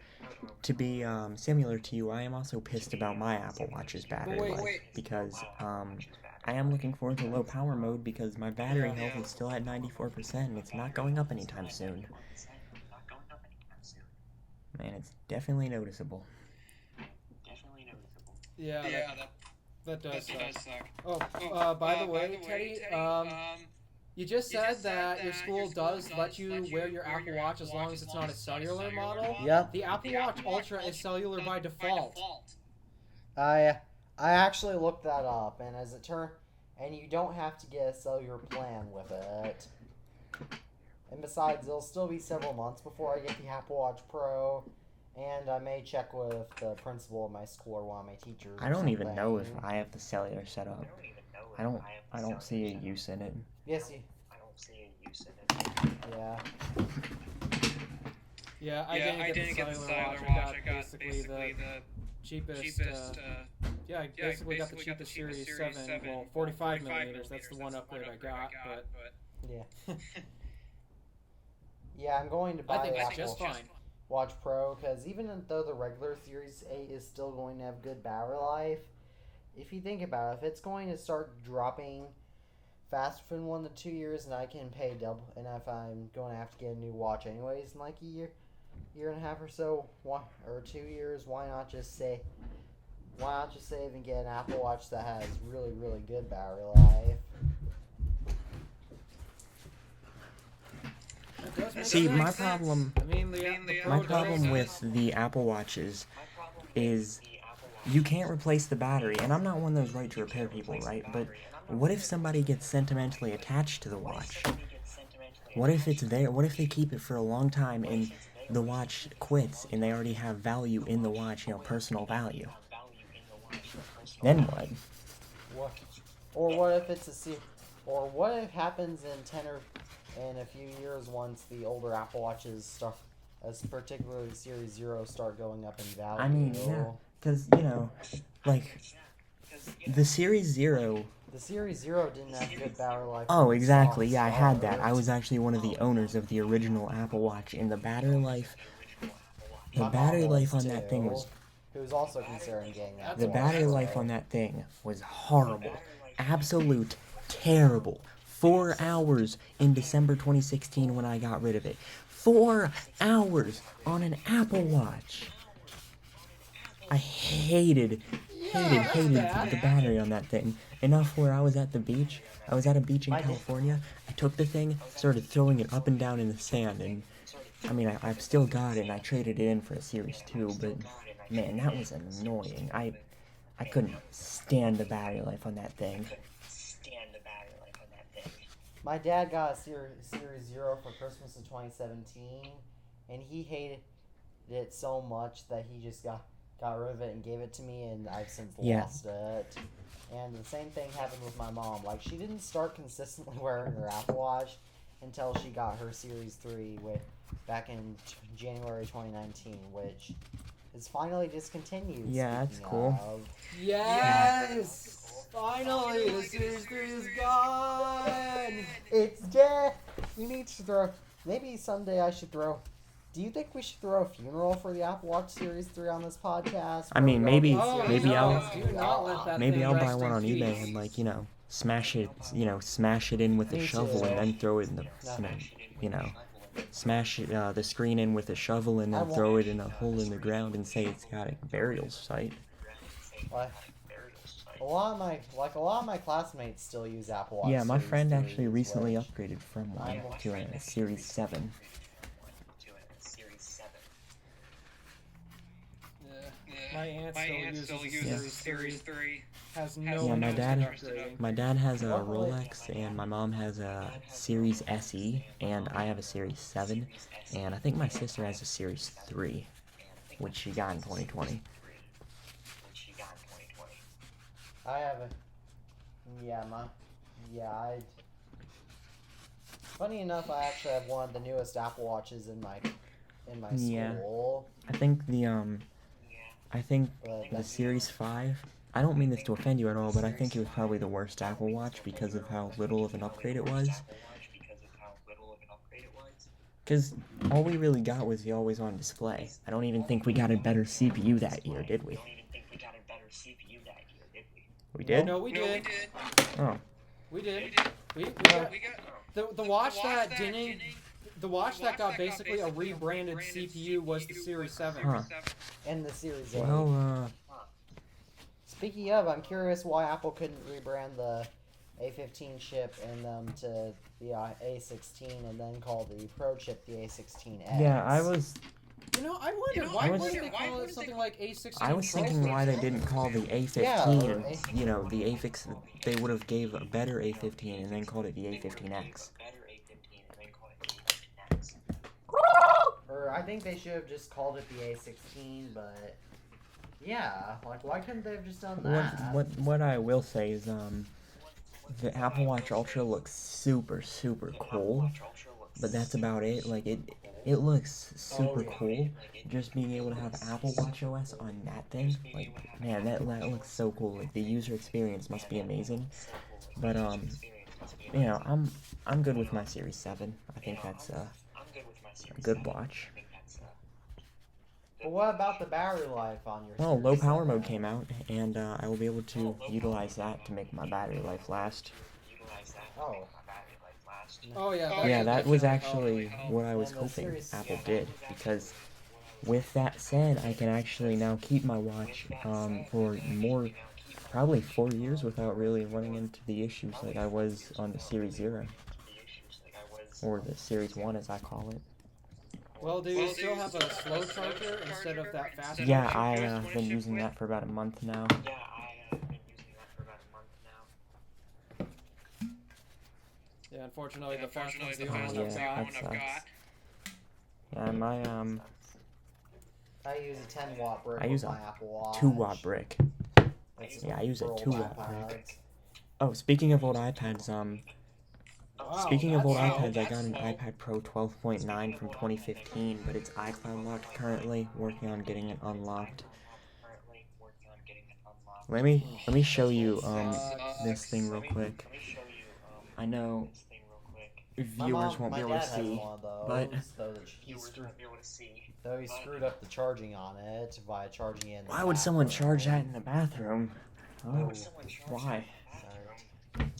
To be similar to you, I am also pissed about my Apple Watch's battery life because I am looking forward to low power mode because my battery health is still at 94% and it's not going up anytime soon. Man, it's definitely noticeable.
Yeah, that does suck. Oh, by the way, Teddy, you just said that your school does let you wear your Apple Watch as long as it's not a cellular model.
Yep.
The Apple Watch Ultra is cellular by default.
I actually looked that up, and and you don't have to get a cellular plan with it. And besides, it'll still be several months before I get the Apple Watch Pro, and I may check with the principal of my school or one of my teachers.
I don't even know if I have the cellular set up. I don't see a use in it.
Yes, yeah.
Yeah, I didn't get the cellular watch. I got basically the cheapest. I basically got the cheapest Series 7. Well, 45 millimeters. That's the one upgrade I got. But
Yeah. Yeah, I'm going to buy
I think
the
that's just fine.
Watch Pro because even though the regular Series 8 is still going to have good battery life, if you think about it, if it's going to start dropping faster than 1 to 2 years, and I can pay double, and if I'm going to have to get a new watch anyways in like a year, year and a half or so, 2 years, why not just save and get an Apple Watch that has really, really good battery life?
See, my problem with the Apple Watches is you can't replace the battery, and I'm not one of those right to repair people, right? But what if somebody gets sentimentally attached to the watch? What if it's there? What if they keep it for a long time and the watch quits and they already have value in the watch, personal value? Then what?
Or what if it's or what if happens in 10 or in a few years once the older Apple Watches start, as particularly Series 0, start going up in value?
I mean, yeah, because, like, the Series 0...
The Series 0 didn't have good battery life.
Oh, exactly, yeah, I had that. I was actually one of the owners of the original Apple Watch, and the battery life on that thing was...
Who was also considering getting that.
The battery life on that thing was horrible. Absolute terrible. 4 hours in December 2016 when I got rid of it. 4 hours on an Apple Watch. I hated the battery on that thing. Enough where I was at the beach. I was at a beach in California. I took the thing, started throwing it up and down in the sand, and I mean, I've still got it, and I traded it in for a Series 2, but man, that was annoying. I couldn't stand the battery life on that thing.
My dad got a Series 0 for Christmas in 2017, and he hated it so much that he just got rid of it and gave it to me, and I've since lost it. And the same thing happened with my mom. Like, she didn't start consistently wearing her Apple Watch until she got her Series 3 back in January 2019, which is finally discontinued.
Yeah, that's cool.
Yes! Finally, the Series 3 is gone!
It's dead! You need to throw... Maybe someday I should throw... Do you think we should throw a funeral for the Apple Watch Series 3 on this podcast?
I mean, maybe I'll buy
buy
one on eBay and, like, smash it in with a shovel and then throw it in the, smash the screen in with a shovel and then throw it in a hole in the ground and say it's got a burial site.
A lot of my classmates still use Apple Watch.
Yeah, my friend actually recently upgraded from one to a Series 7.
My aunt still uses a Series 3. Has no
yeah, my dad has a Rolex, and my mom has a Series SE, and I have a Series 7, and I think my sister has a Series 3, which she got in 2020.
I have a... Funny enough, I actually have one of the newest Apple Watches in my school.
I think the Series 5, I don't mean this to offend you at all, but I think it was probably the worst Apple Watch because of how little of an upgrade it was. Because all we really got was the always-on display. I don't even think we got a better CPU that year, did we? We did?
No, we did.
Oh.
We did. We got... The watch that didn't... The watch that got basically a rebranded CPU was the Series 7.
Huh.
And the Series 8.
Well,
Speaking of, I'm curious why Apple couldn't rebrand the A15 chip and to the A16 and then call the Pro chip the A16X.
yeah, I was...
I wonder why wouldn't they call it something like A16?
I was thinking why they didn't call the A15 and, the A15... They would have gave a better A15 and then called it the A15X.
Or I think they should have just called it the A16, but yeah, like why couldn't they have just done that?
What I will say is the Apple Watch Ultra looks super cool, but that's about it. Like it looks super cool. Just being able to have Apple Watch OS on that thing, like man, that looks so cool. Like the user experience must be amazing. But I'm good with my Series 7. I think that's a good watch.
But what about the battery life on your
Well, low power mode came out, and I will be able to utilize that to make my battery life last.
Oh.
Oh yeah,
Yeah,
should
that was
definitely
actually
help.
what I was
And the
hoping
series,
Apple did, because with that said, I can actually now keep my watch for more, probably 4 years without really running into the issues like I was on the Series Zero, or the Series One as I call it.
Well, do you still have a slow charger instead of that fast
Yeah,
charger?
I've been using that for about a month now.
Yeah, unfortunately, the fast one's the
Oh
only one I've
yeah,
got.
that sucks. Yeah, my
I use a 10-watt brick
I use
with
a
my Apple Watch.
2-watt brick.
It's
Yeah, I use a
for old
2-watt
iPads.
brick. Oh, speaking of old iPads,
Wow,
speaking of old
that's slow.
iPads, I got an iPad Pro 12.9 from 2015, but it's iCloud locked currently. Working on getting it unlocked. Let me show you this thing real quick. I know viewers won't be able to
My dad has
see,
one of those,
but
though he screwed up the charging on it by charging it in the
why would someone
bathroom.
charge that in the bathroom? Oh, why?
Sorry.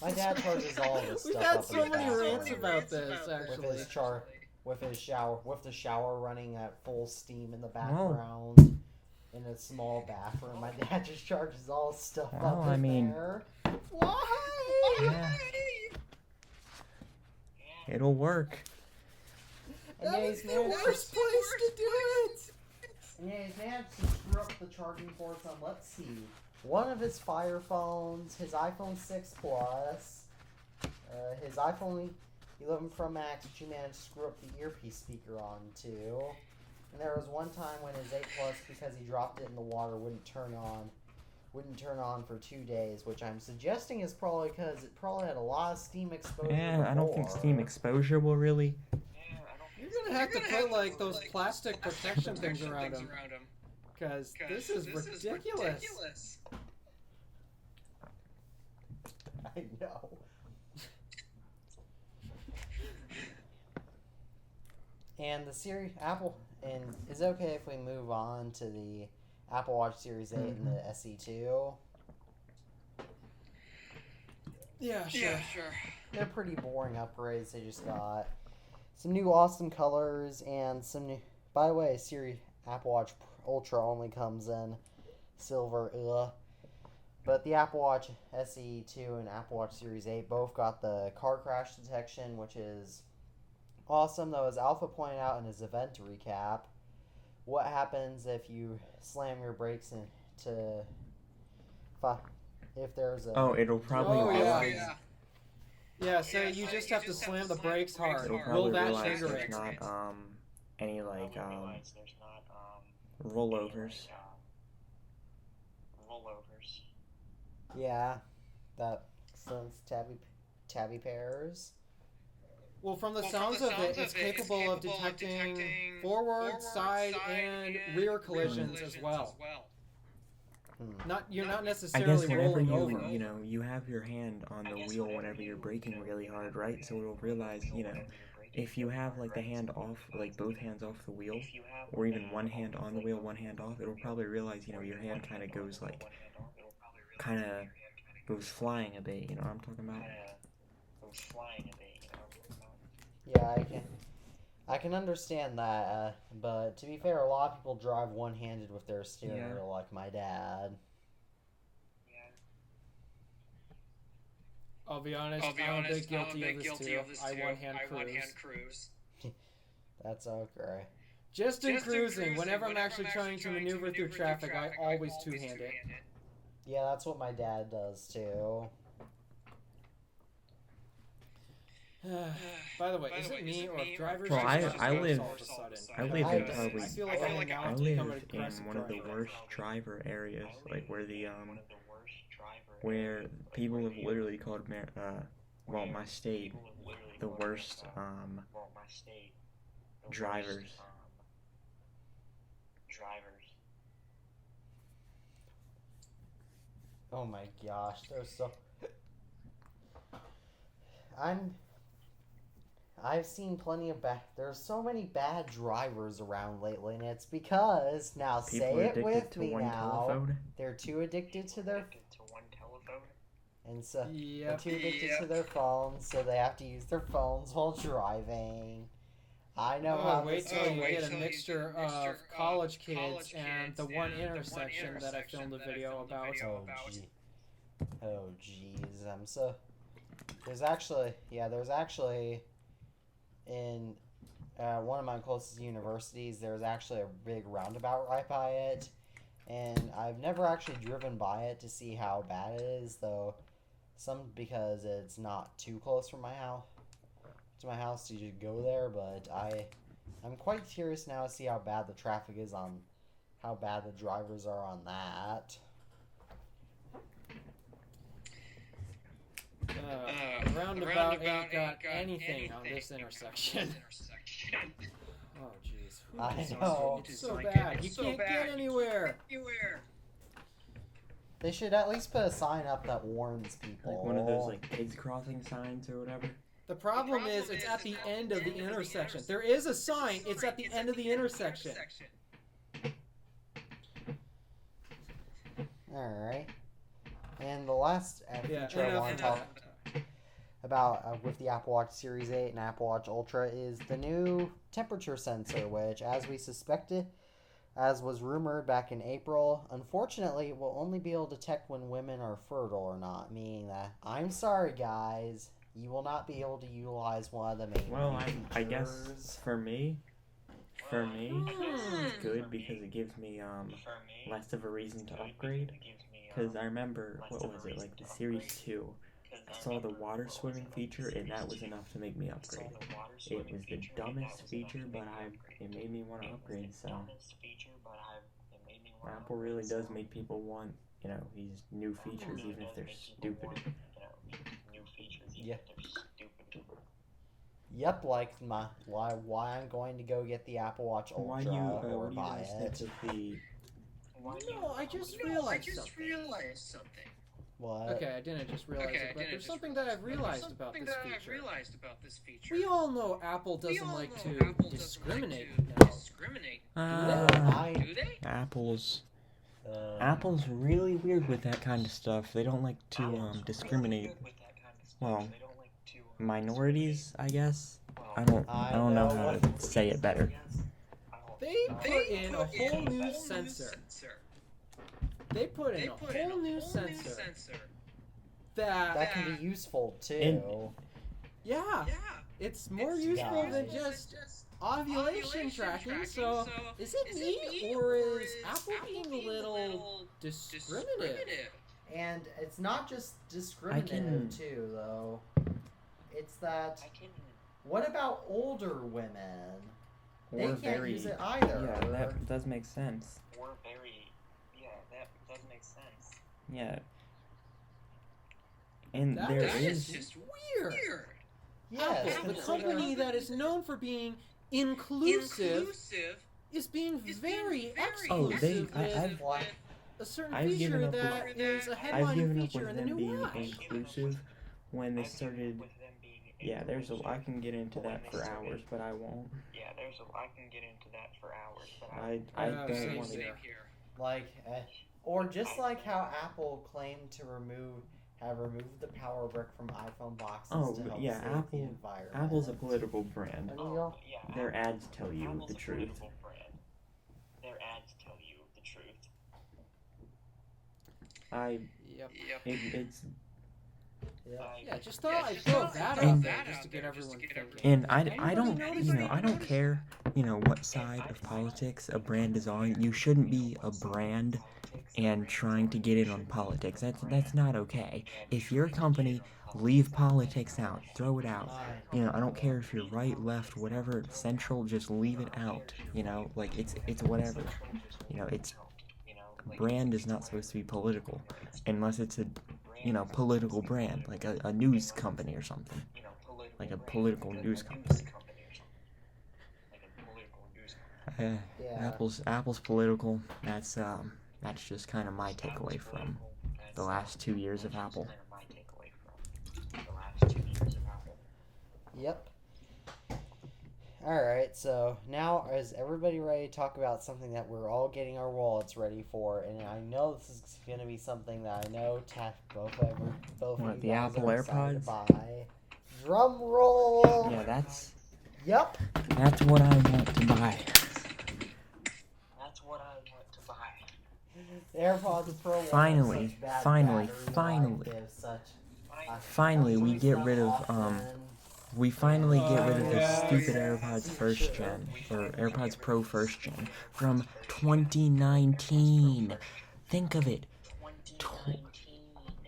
My dad charges all of his
We've
stuff
had
up
so
in the
many
bathroom
rants about this, actually.
with the shower running at full steam in the background in a small bathroom. My dad just charges all his stuff up in there.
Why?
Yeah. It'll work.
And
That is the worst place to do it!
And yeah, he's managed to screw up the charging ports on, let's see, one of his Fire phones, his iPhone 6 Plus, his iPhone 11 Pro Max, which he managed to screw up the earpiece speaker on too. And there was one time when his 8 Plus, because he dropped it in the water, wouldn't turn on for 2 days, which I'm suggesting is probably because it probably had a lot of steam exposure.
Yeah, I don't think steam exposure will really.
You're gonna have to put like those plastic protection things around them, because this is ridiculous.
I know. And the Series Apple, and is it okay if we move on to the Apple Watch Series 8 and the SE2?
Yeah, sure.
They're pretty boring upgrades. They just got some new awesome colors and some new. By the way, Apple Watch Ultra only comes in silver. But the Apple Watch SE2 and Apple Watch Series 8 both got the car crash detection, which is awesome. Though, as Alpha pointed out in his event recap, what happens if you slam your brakes into if there's a...
Oh, it'll probably
yeah. Yeah, so you just have to slam the brakes hard.
It'll
Will
probably
that
realize
trigger
there's
it?
not any like rollovers.
Yeah, that sense Tabbypears.
Well, from the sounds of it, it's capable of detecting forward, side, and rear collisions as well. You're not
I
necessarily
guess whenever
rolling over.
you have your hand on the wheel whenever you're braking really hard, right? So it'll realize, if you have like the hand off, like both hands off the wheel, or even one hand on the wheel, one hand off, it'll probably realize, your hand kind of goes flying a bit. You know what I'm talking about?
Yeah, I can understand that, but to be fair, a lot of people drive one-handed with their steering wheel, like my dad.
I'll be honest, I'm a bit guilty of this too. I one-hand cruise.
That's okay.
Just in cruising, whenever I'm actually trying to maneuver through traffic, I always two-hand it.
Yeah, that's what my dad does too.
By the way, is it me or if drivers
Well,
just
I live
all of a sudden?
I live in probably
I feel like I am now
I
become
live
an
in
aggressive
one of the
driver.
worst driver areas, like where people have literally called my state the worst drivers.
Oh my gosh, there's so... I've seen plenty of there's so many bad drivers around lately, and it's because, now
People
say
are
it
addicted
with
to
me
one
now,
telephone.
they're too addicted to their... And so
Yep.
they're too addicted to their phones, so they have to use their phones while driving. I know how
Wait
this
till you
goes.
get a mixture of college kids and the one intersection that I filmed a video about.
Oh jeez, I'm so. There's actually in one of my closest universities. There's actually a big roundabout right by it, and I've never actually driven by it to see how bad it is, though. Because it's not too close from my house to just go there, but I'm quite curious now to see how bad the traffic is on, how bad the drivers are on that.
Roundabout ain't got anything on this intersection. Oh jeez.
I know.
It's so bad. You can't get anywhere.
They should at least put a sign up that warns people.
Like one of those like kids crossing signs or whatever.
The problem is it's at the end of the intersection. There is a sign. It's at the end of the intersection.
Alright. And the last feature I want to talk about with the Apple Watch Series 8 and Apple Watch Ultra is the new temperature sensor, which, as we suspected, as was rumored back in April, unfortunately will only be able to detect when women are fertile or not, meaning that, I'm sorry guys, you will not be able to utilize one of the main
I guess for me, it's good because it gives me less of a reason to upgrade. Because I remember, what was it, like the Series 2, I saw the water swimming feature, and that was enough to make me upgrade. It was the dumbest feature, but it made me want to upgrade, so Apple really does make people want, these new features, even if they're stupid.
Yep, like why I'm going to go get the Apple Watch Ultra or buy it.
No, I just realized something.
What?
Okay, I didn't just realize it, but there's something that I've realized about this feature. We all know Apple doesn't like to discriminate now.
Do they?
Apple's really weird with that kind of stuff. They don't like to discriminate. Well, minorities, I guess. I don't know how to say it better.
They put in a whole new sensor.
That can be useful too.
Yeah, it's more useful than just ovulation tracking. So, is it me or is Apple being a little discriminative?
And it's not just discriminative too, though. It's that. What about older women? They can't use it either.
Yeah, that does make sense. That does make sense. Yeah. And
that is just weird.
Yes,
Apple, the company that is known for being inclusive is being very exclusive with a certain feature that is a headline feature in the new watch.
Inclusive when they started. Yeah, I can get into that for hours, but I won't. I don't want to.
Like, or just like how Apple claimed to have removed the power brick from iPhone boxes to help save the environment.
Apple's a political brand. Their ads tell you the truth. It's.
Yeah, just thought I'd throw that out there just to get everyone thinking.
And I don't care, what side of politics a brand is on. You shouldn't be a brand and trying to get in on politics. That's not okay. If you're a company, leave politics out. Throw it out. I don't care if you're right, left, whatever, central, just leave it out. Like it's whatever. It's brand is not supposed to be political unless it's a political brand, like a news company or something, like a political news company. Apple's political. That's just kind of my takeaway from the last 2 years of Apple.
Yep. Alright, so now is everybody ready to talk about something that we're all getting our wallets ready for? And I know this is going to be something that I know both of you
The
guys
Apple
are excited
AirPods?
to buy. Drum roll!
Yeah, that's
Yup!
what I want to buy.
The AirPods Pro
Finally, we get rid of we finally get rid of the
yes.
stupid AirPods first gen, or AirPods Pro first gen, from 2019. Think of it.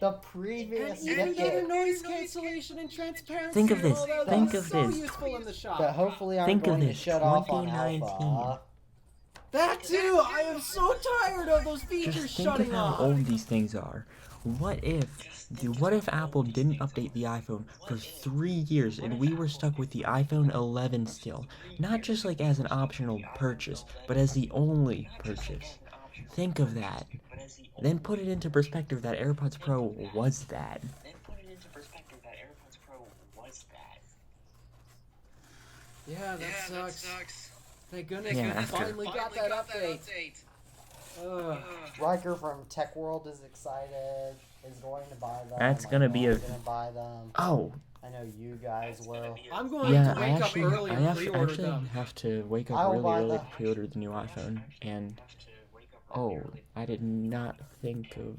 The previous
and even better
decade.
noise cancellation and transparency.
Think of
and
this.
all that.
Think
That was
of
so
this.
useful in the shop.
That hopefully aren't
Think of
going to
this.
shut off on
2019.
Alpha.
That too. I am so tired of those features
Just think
shutting
of how
off.
old these things are. What if Apple didn't update the iPhone for 3 years and we were stuck with the iPhone 11 still? Not just like as an optional purchase, but as the only purchase. Think of that. Then put it into perspective that AirPods Pro was that.
Yeah, that sucks. Thank goodness we
after-
finally got that update. Ugh.
Riker from Tech World is excited. Is going to buy them.
That's gonna be a-
going to buy them.
Oh,
I know you guys will.
I'm going
yeah,
to
I
wake
actually,
up early and
I
pre-order
actually
them.
have to wake
I
up
will
really
buy
early
the-
to pre-order the new iPhone, and I did not think of.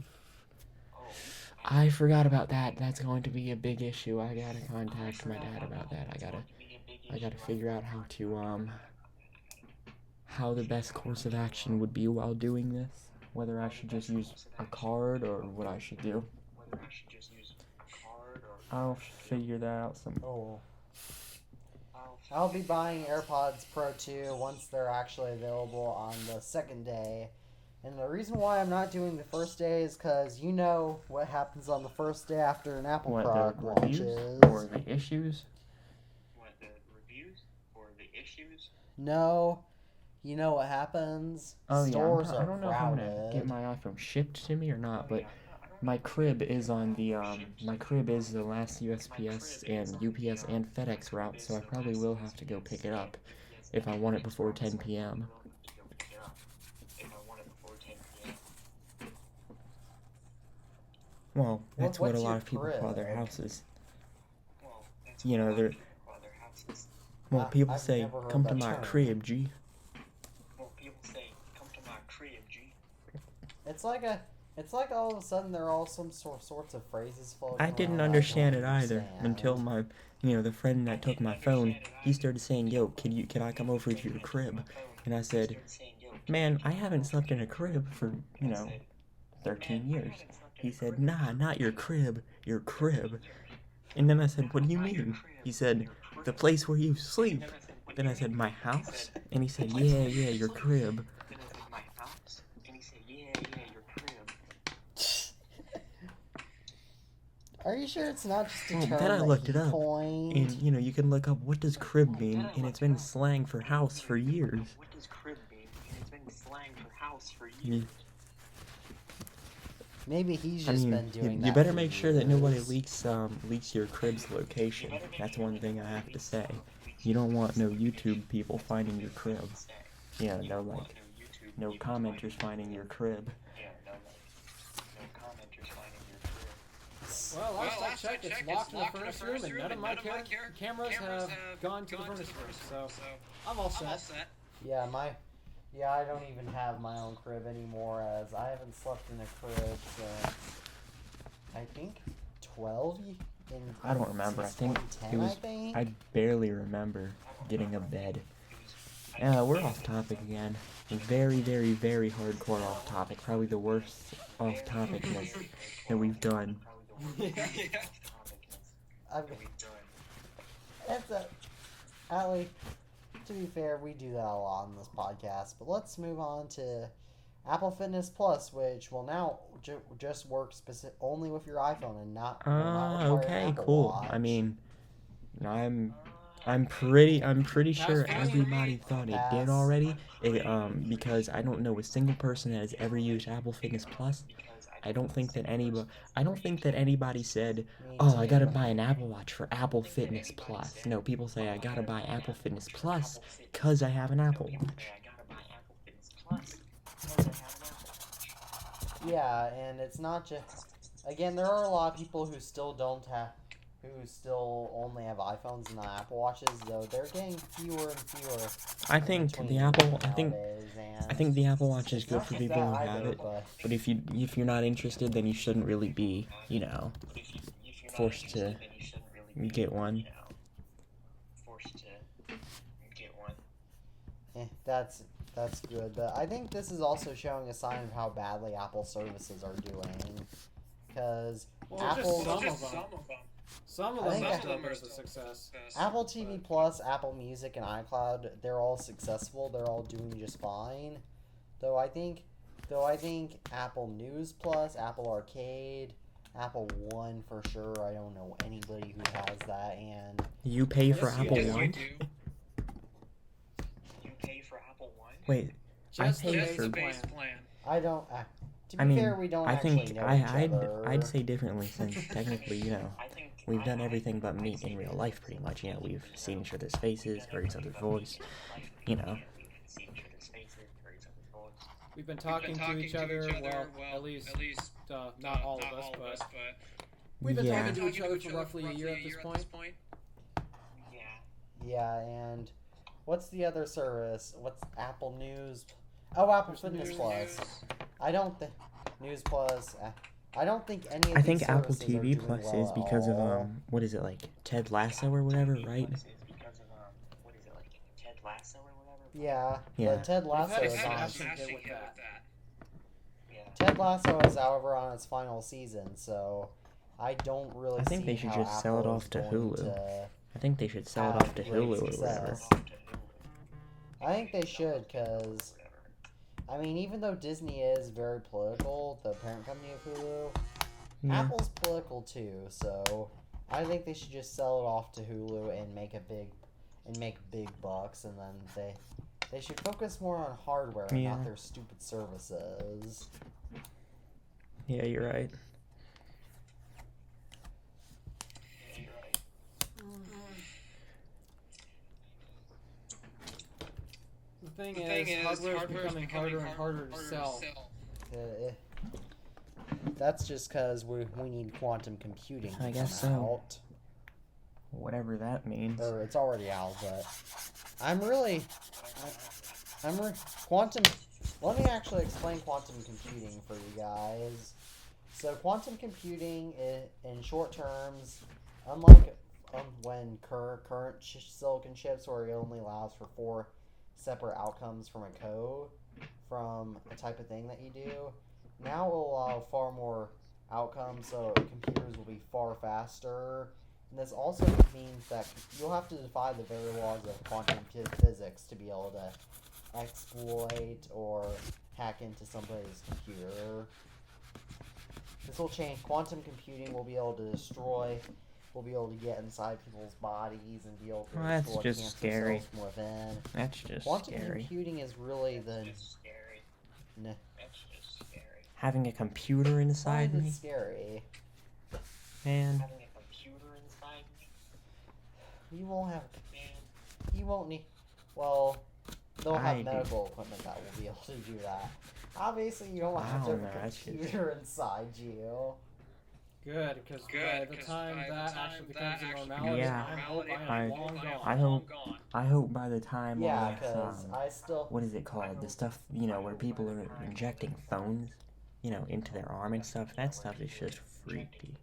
I forgot about that. That's going to be a big issue. I gotta contact my dad about that. I gotta figure out how the best course of action would be while doing this. Whether I should just use a card or what I should do. I'll figure that out some.
Oh. I'll be buying AirPods Pro 2 once they're actually available on the second day. And the reason why I'm not doing the first day is because you know what happens on the first day after an Apple product
the reviews
launches.
or the issues?
No. You know what happens?
Oh
Stores
yeah,
are
I don't know if I'm gonna
crowded.
get my iPhone shipped to me or not, but my crib is on the the last USPS and UPS and FedEx route, so I probably will have to go pick it up if I want it before 10 p.m. Well, that's what a
what's
lot
your
of people call their
crib?
houses. You know, they're. Well, people
I've
say,
never heard
"Come to
that
my
term.
crib, G."
It's like all of a sudden there are all some sorts of phrases floating
I didn't
around
understand
don't
it either
understand.
until the friend that took my phone, he started saying, "Yo, can I come over to your crib?" And I said, "Man, I haven't slept in a crib for 13 years." He said, "Nah, not your crib, your crib." And then I said, "What do you mean?" He said, "The place where you sleep." Then I said, "My house?" And he said, "Yeah, your crib."
Are you sure it's not just a
Well,
term
then I
that
looked
he
it up,
coined?
and you can look up what does crib mean, and it's been slang for house for years. You-
Maybe he's
I
just
mean,
been doing that.
you better
for
make sure that nobody
years.
leaks your crib's location. That's one thing I have to say. You don't want no YouTube people finding your crib. Yeah, no commenters finding your crib.
Well, last I checked, it's locked in the furnace room, and none of my cameras have gone to the furnace room, so I'm all set.
Yeah, I don't even have my own crib anymore, as I haven't slept in a crib since I think 12.
I don't remember. I
Since
think
2010,
it was.
I think.
I barely remember getting a bed. We're off topic again. Very, very, very hardcore off topic. Probably the worst off topicness that we've done.
Allie, to be fair, we do that a lot on this podcast, but let's move on to Apple Fitness Plus, which will now just work only with your iPhone and not require an
Okay,
Apple
cool.
Watch.
I mean, I'm I'm pretty sure
funny.
everybody thought it did
Pass.
already. Because I don't know a single person that has ever used Apple Fitness Plus. I don't think that anybody said,
Me
"Oh, I gotta
too.
buy an Apple Watch for Apple Fitness Plus." No, people say I gotta buy Apple Fitness Plus because I have an Apple Watch.
Yeah, and it's not just. Again, there are a lot of people who still don't have, who still only have iPhones and not Apple Watches. Though they're getting fewer and fewer.
I think the Apple. I think the Apple Watch is good for people who have it. But if you're not interested, then you shouldn't really be, forced to get one.
That's good. But I think this is also showing a sign of how badly Apple services are doing. Because Apple.
Some of them are a success.
Apple TV Plus, Apple Music, and iCloud, they're all successful. They're all doing just fine. Though I think Apple News Plus, Apple Arcade, Apple One for sure. I don't know anybody who has that. And
you pay for Apple One? Wait,
just
I pay for.
plan.
I don't. To be fair, we don't actually know each other.
I'd say differently since technically, we've done everything but meet in real life pretty much. We've seen each other's faces, heard each other's voice,
We've been talking to each other, well, at least not all of us, but we've been talking to each other for roughly a year at this point.
Yeah, and what's the other service? What's Apple News? Oh, Apple Fitness Plus. I don't think News Plus. I don't think any of
I
these
think Apple
services are
TV
doing
Plus
well
is
at
because of
all.
what is it, like Ted Lasso or whatever, right?
Yeah,
Yeah.
but Ted Lasso
We've
is
had a
on.
smashing hit with that.
Ted Lasso is, however, on its final season, so I don't really.
I think
see
they should
how
just sell it
Apple
off
is
to
going
Hulu.
to
I think they should sell it
have
off to
great
Hulu or whatever.
success. I think they should, because I mean, even though Disney is very political, the parent company of Hulu,
Yeah.
Apple's political too. So I think they should just sell it off to Hulu and make big bucks, and then they should focus more on hardware and not their stupid services.
Yeah, you're right.
The thing is, hardware is becoming harder and harder to sell.
That's just because we need quantum computing to
I guess
come
so.
out.
Whatever that means.
Or it's already out, but I'm quantum. Let me actually explain quantum computing for you guys. So quantum computing, in short terms, unlike when current silicon chips, where it only allows for 4 separate outcomes from a code from a type of thing that you do, now it will allow far more outcomes, so computers will be far faster. And this also means that you'll have to defy the very laws of quantum physics to be able to exploit or hack into somebody's computer. This will change. Quantum computing will be able to destroy. We'll be able to get inside people's bodies and be able to
Well, that's
destroy
just
cancer
scary.
cells from within.
That's just
Quantum
scary.
computing is really the.
Having a computer inside me?
Scary.
Man.
You won't need. Well, they'll have medical equipment that will be able to do that. Obviously, you don't have to have a computer inside you.
Good, because by the time that actually becomes a normality, I am long gone.
I hope by the time
Yeah, because I still.
what is it called? The stuff, where people are injecting phones, into their arm and stuff. That stuff is just freaky.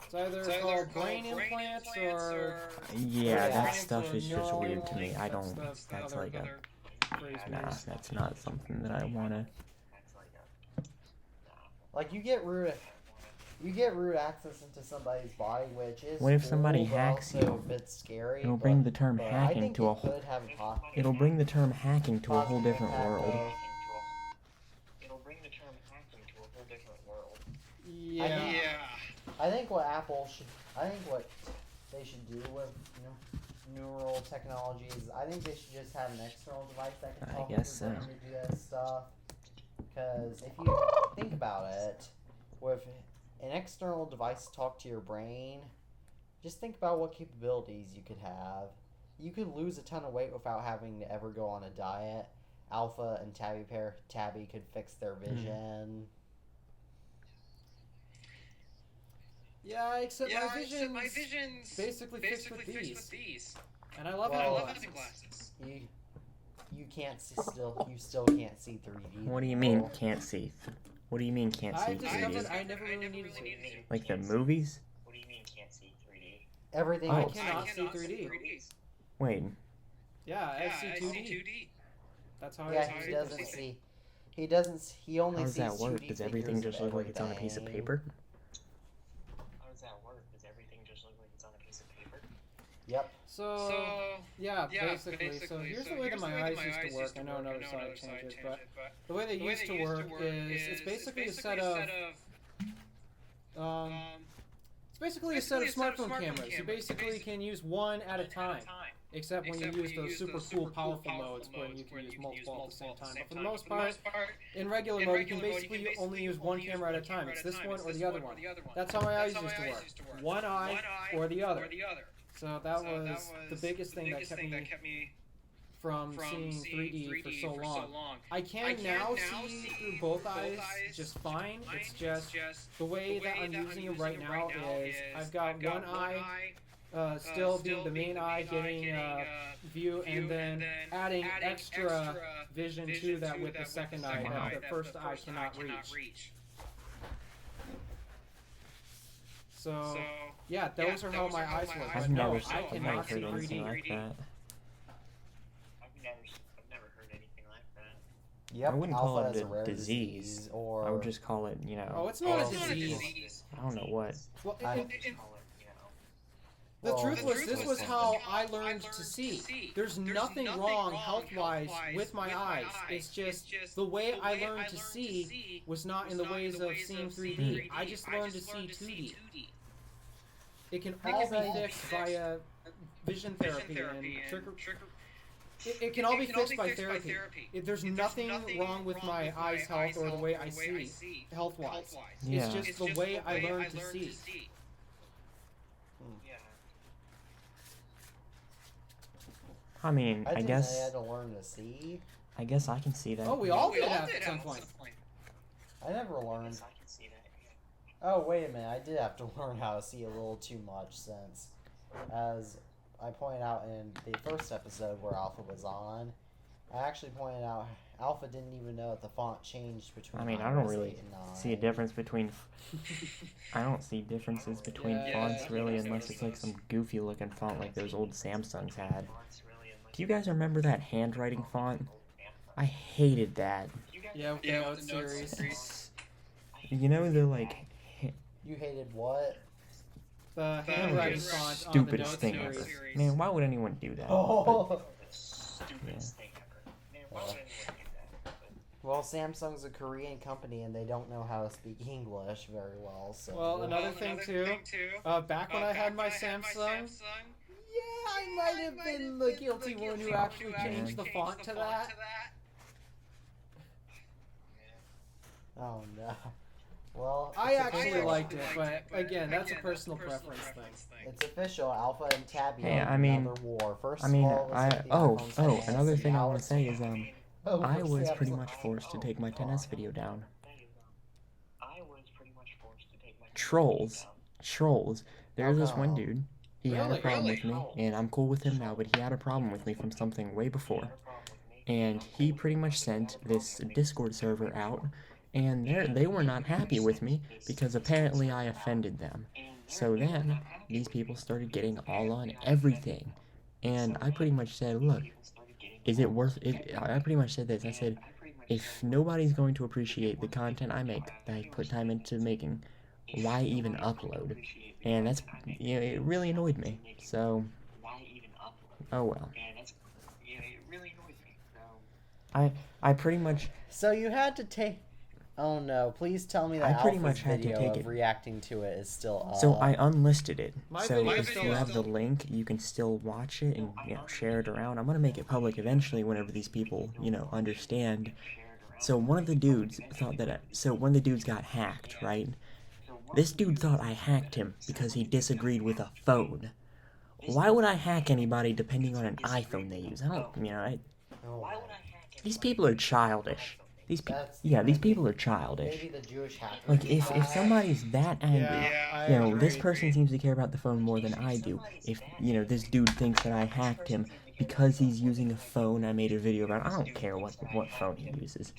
It's either called brain implants or...
Yeah, that stuff is just weird to me. I don't... That's like a... Nah, that's not something that I wanna...
Like, you get root access into somebody's body, which is
what if
cool,
somebody
but
hacks
also
you?
a bit scary.
It'll bring the term hacking to a whole... It'll bring the term hacking to a whole different world.
Yeah.
I think what Apple should. I think what they should do with neural technologies. I think they should just have an external device that can talk to your brain to do that stuff. Because if you think about it, with an external device to talk to your brain, just think about what capabilities you could have. You could lose a ton of weight without having to ever go on a diet. Alpha and Tabby could fix their vision.
Yeah, except my vision's basically fixed with these. And I love having glasses.
You can't see you still can't see 3D.
What do you mean can't see? What do you mean can't see 3D?
I never really needed to.
Like the movies?
What do you mean can't see 3D?
Everything.
I cannot see 3D.
Wait.
Yeah, I see 2D. That's how.
Yeah, he doesn't see. He doesn't. He only sees 2D.
How does that work? Does everything just look like it's on a piece of paper?
How does that work? Does everything just look like it's on a piece of paper?
Yep.
So yeah, basically. So here's the way that my eyes used to work. I know another side changes, but the way they used to work is it's basically a set of smartphone cameras. You basically can use one at a time. Except when you use those super cool, powerful modes when you can use multiple at the same time. But for the most part, in regular mode, you can basically only use one camera at a time. It's this one or the other one. That's how my eyes used to work. One eye or the other. So that was the biggest thing that kept me from seeing 3D for so long. I can now see through both eyes just fine. It's just the way that I'm using it right now is I've got one eye still being the main eye, getting view, and then adding extra vision to that with the second eye that the first eye cannot reach. So, yeah, those are how my eyes work.
I've never heard anything like that.
I've never heard anything like that.
Yep.
I wouldn't call it a
disease, or
I would just call it,
Oh, it's not a disease.
I don't know what.
Well,
The
truth was, this was how I learned to see. There's nothing wrong health-wise with my eyes. It's just the way I learned to see was not in the ways of seeing 3D. I just learned to see 2D. It can all be fixed via vision therapy and it can all be fixed by therapy. There's nothing wrong with my eyes' health or the way I see health-wise.
Yeah.
It's just the way I learned to see.
I mean, I guess
I had to learn to see.
I guess I can see that.
Oh, we all did at some point.
I never learned. Oh, wait a minute. I did have to learn how to see a little too much since, as I pointed out in the first episode where Alpha was on, I actually pointed out Alpha didn't even know that the font changed between.
I mean, I don't really see a difference between. I don't see differences between fonts really, unless it's like some goofy looking font like those old Samsungs had. Do you guys remember that handwriting font? I hated that.
Yeah, with the Note series.
You know the like.
You hated what?
The handwriting font on the Note
Stupidest thing
series.
ever. Man, why would anyone do that?
Oh.
Stupidest thing ever. Man, why would anyone do that?
Well, Samsung's a Korean company and they don't know how to speak English very well. So.
Well, another thing too. Back when I had my Samsung. Yeah, I might have been the guilty one who actually changed the font to that.
Oh no. Well,
I actually liked it, but again, that's a personal preference thing.
It's official. Alpha and Tabby
Hey,
are
I mean,
another war. First
I mean,
of all, it was the iPhone
another
10s,
thing I
now
want to
it's
say
the
is
Oh,
I
what's
was
the
pretty
Samsung?
much forced to take my 10S video down.
I was pretty much forced to take my
Trolls. There's this one
Oh.
dude. He had a problem with me, and I'm cool with him now, but he had a problem with me from something way before. And he pretty much sent this Discord server out, and they were not happy with me because apparently I offended them. So then, these people started getting all on everything. And I pretty much said, look, is it worth it? I pretty much said this. I said, if nobody's going to appreciate the content I make, that I put time into making, why even upload? And that's, it really annoyed me. So, oh well. I pretty much.
So you had to take. Oh no! Please tell me
I
that
pretty
Alpha's
much had to
video
take
of
it.
reacting to it is still up.
So I unlisted it.
My
So
video
if
still
you
up.
have the link, you can still watch it and share it around. I'm gonna make it public eventually whenever these people understand. So one of the dudes thought that. So one of the dudes got hacked, right? This dude thought I hacked him because he disagreed with a phone. Why would I hack anybody depending on an iPhone they use? I don't. These people are childish. These people are childish.
Maybe the Jewish hackers.
Like, if somebody's that angry,
I
this
agree.
person seems to care about the phone more than I do. If, this dude thinks that I hacked him because he's using a phone I made a video about, I don't care what phone he uses.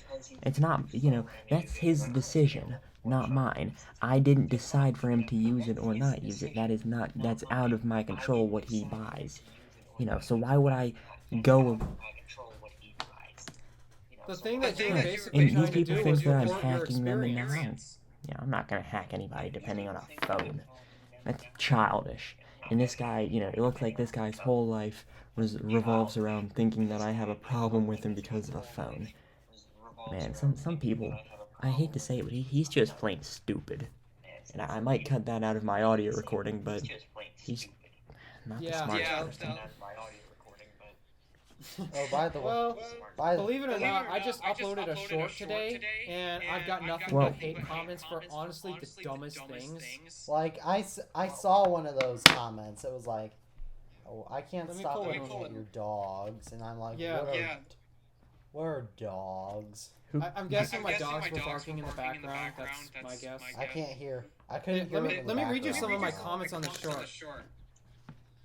It's not, that's his decision, not mine. I didn't decide for him to use it or not use it. That's out of my control what he buys. So why would I go...
The thing that you were basically
And
trying
these
to
people
do
think
was
that I'm
report your
hacking them in the
experience.
house. I'm not gonna hack anybody depending on a phone. That's childish. And this guy, it looks like this guy's whole life revolves around thinking that I have a problem with him because of a phone. Man, some people, I hate to say it, but he's just plain stupid. And I might cut that out of my audio recording, but he's not the smartest person.
Oh, by the way,
Well, believe it or not, I just uploaded a short today, and I've got nothing but hate comments for honestly the dumbest things.
like I saw one of those comments. It was like, "Oh, I can't
Let me
stop
pull it.
looking at your dogs," and I'm like,
Yeah.
What are dogs?"
I'm guessing my dogs were barking in the background. That's my guess.
I can't hear. I couldn't hear.
Let me read you some of my comments on the short.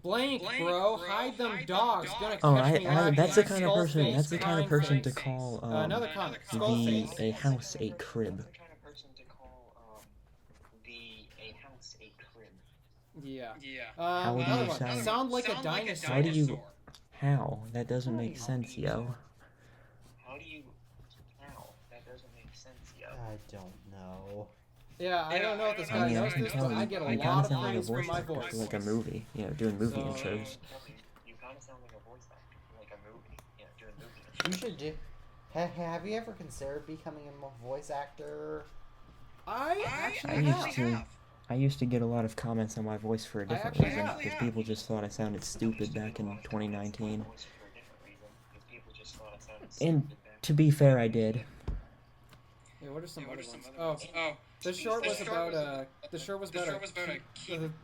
Blank, bro, hide them dogs. Gonna catch me laughing.
That's the kind of
Skull
person.
face,
That's the kind of
crying
person to
face.
call
Another comment. Skull face.
a house a crib.
Yeah.
How would
Another
you
one. Sound like a dinosaur.
How do you? How? That doesn't make sense, yo.
I don't know.
Yeah, I don't know if this guy
I
knows
can
this,
tell
but I get a
you
lot
kinda
of
sound like a
praise for
voice
my
actor,
voice.
like a movie, doing movie
So,
intros.
You kind of sound like a voice actor, like a movie, doing movie.
You should do. Have you ever considered becoming a voice actor?
I actually
I used to get a lot of comments on my voice for a different
actually
reason,
have.
because people just thought I sounded stupid back in 2019. And to be fair, I did.
Yeah, what are some other ones? Oh, the short was about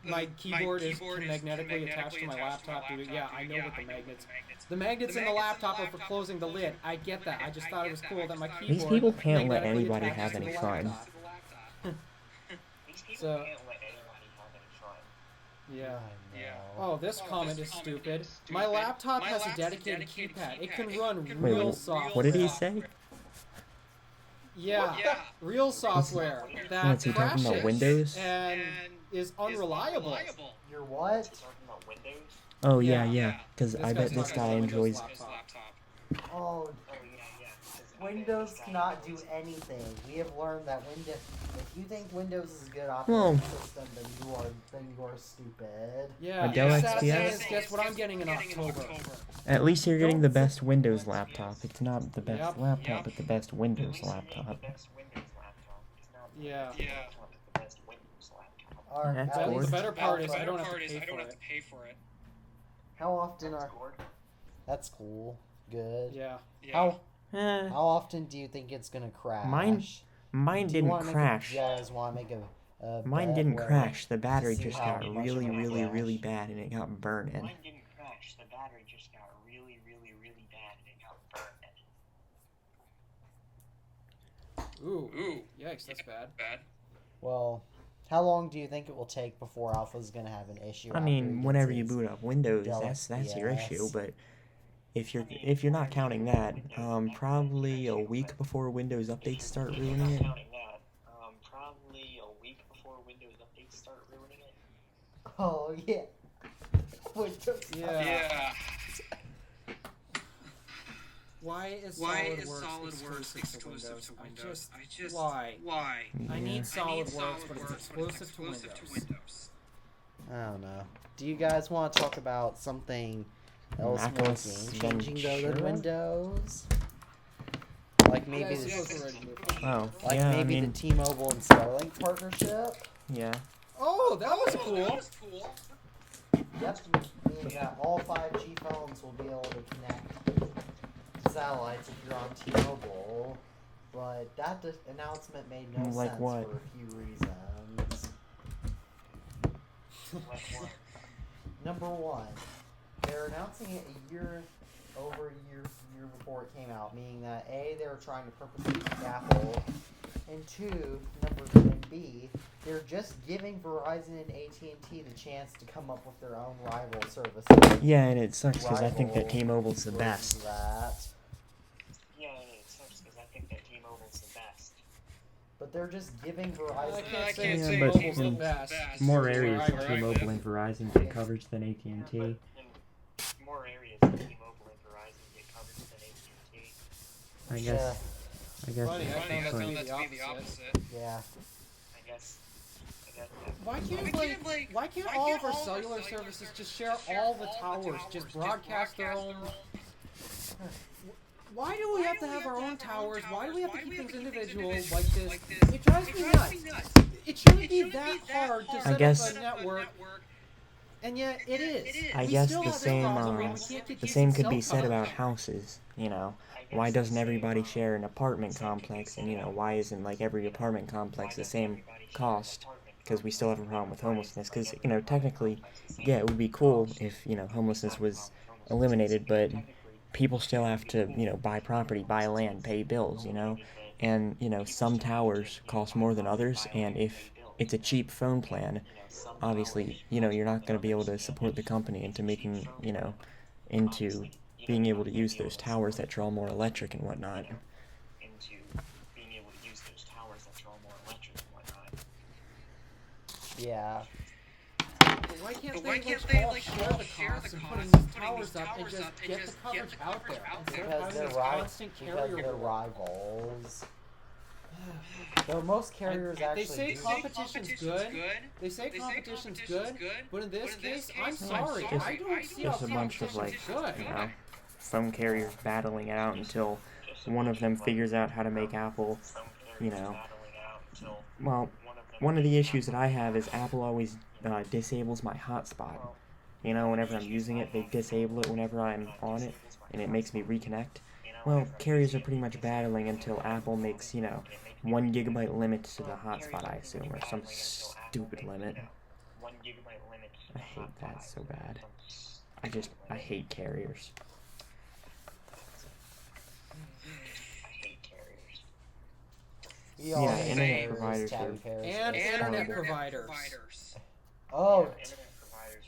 my keyboard is magnetically attached to my laptop. Yeah, I know what the magnets. The magnets in the laptop are for closing the lid. I get that. I just thought it was cool that my keyboard.
These people can't let
magnetically
anybody
attaches
have
to
any
the
fun.
laptop. So. Yeah. Oh, this comment is stupid. My laptop has a dedicated keypad. It can run real software.
What did he say?
Yeah, real software that
What's he talking about,
crashes
Windows?
and is unreliable.
You're what?
Oh, yeah, because I bet
guy's
this
talking
guy
about Windows
enjoys...
laptop.
Oh, Windows cannot do anything. We have learned that Windows. If you think Windows is a good operating system, then you are stupid.
Yeah,
A Dell
sad thing
XPS?
is, guess what I'm getting in October?
At least you're getting the best Windows laptop. It's not the best
Yep.
laptop, but the best Windows laptop.
Yeah.
Or
That's
at
cool.
least
The better part is
Alpha.
I don't have to pay for it.
How often are? That's cool. Good.
Yeah.
How
Eh,
how often do you think it's gonna crash?
mine
Do you
didn't
wanna
crash.
You guys want to make a
Mine
bet
didn't
where-
crash. The battery
see
just
how
got
much
really,
it'll
really,
crash.
really bad, and it got burning.
Mine didn't crash. The battery just got really, really, really bad and it got burned.
Ooh. Yikes, that's bad.
Well, how long do you think it will take before Alpha's gonna have an issue?
I
after
mean,
he
whenever
gets
you
his-
boot up Windows,
Dell
that's your
XPS.
issue. But if you're not counting that, probably a week before Windows updates start ruining it.
Counting that, probably a week before Windows updates start ruining it.
Oh yeah. Windows.
Yeah. Why is SolidWorks exclusive to Windows? Why? I need SolidWorks, but it's exclusive to Windows.
I don't know. Do you guys want to talk about something else more
macOS
game changing though than
Ventura?
Windows? Like maybe
Yeah,
the,
Seagull's already moved.
Oh,
like
yeah,
maybe
I
the
mean,
T-Mobile and Starlink partnership.
yeah.
Oh, that was cool.
Yep, meaning that all 5G phones will be able to connect satellites if you're on T-Mobile. But that announcement made no
Like
sense
what?
for a few reasons.
Like what?
Number one, they're announcing it a year before it came out, meaning that A, they were trying to purposely beat Apple, and and B, they're just giving Verizon and AT&T the chance to come up with their own rival services.
Yeah, and it sucks because I think that T-Mobile's the best.
Yeah, it sucks because I think that T-Mobile's the best.
But they're just giving Verizon.
I can't say
Yeah,
T-Mobile's
but
the
in
best.
more
Where
areas,
I live.
T-Mobile and Verizon get coverage than AT&T.
But in more areas, T-Mobile and Verizon get covered than AT&T.
I guess.
Funny, I found that to be
but-
the opposite.
Yeah.
I guess
Why can't all of our cellular services just share all the towers, just broadcast their own? Why do we have to have our own towers? Why do we have to keep things individual like this? It drives me nuts. It shouldn't be that hard to set
guess-
up a network, and yet it is.
I
We
guess
still
the
have this
same
problem where we can't get
the
decent
same could
cell
be said about
coverage.
houses. You know, why doesn't everybody share an apartment complex? And you know, why isn't like every apartment complex the same cost? Because we still have a problem with homelessness. Because you know, technically, yeah, it would be cool if you know homelessness was eliminated, but people still have to you know buy property, buy land, pay bills. You know, and you know some towers cost more than others, and if it's a cheap phone plan, obviously, you know, you're not going to be able to support the company into making, you know, into being able to use those towers that draw more electric and whatnot.
into being able to use those towers that draw more electric and whatnot.
Yeah.
But why can't they all share the costs and putting these towers up and just get the coverage out there instead of
Because
having
they're
this constant
because
carrier
they're
war?
rivals. Though most carriers actually
They say
do.
competition's good. They say competition's good, but in this case, I'm sorry,
just-
I don't see how
Just a bunch of like,
competition's good.
you know, phone carriers battling it out until one of them figures out how to make Apple, you know, well, one of the issues that I have is Apple always disables my hotspot. You know, whenever I'm using it, they disable it whenever I'm on it, and it makes me reconnect. Well, carriers are pretty much battling until Apple makes, you know, 1 gigabyte limit to the hotspot, I assume, or some stupid limit.
1 gigabyte limit.
I hate that so bad. I hate carriers.
I hate carriers.
We all
Yeah,
hate
internet
carriers,
providers are-
Tabbypears.
And
It's
internet
horrible.
providers.
Oh,
Internet providers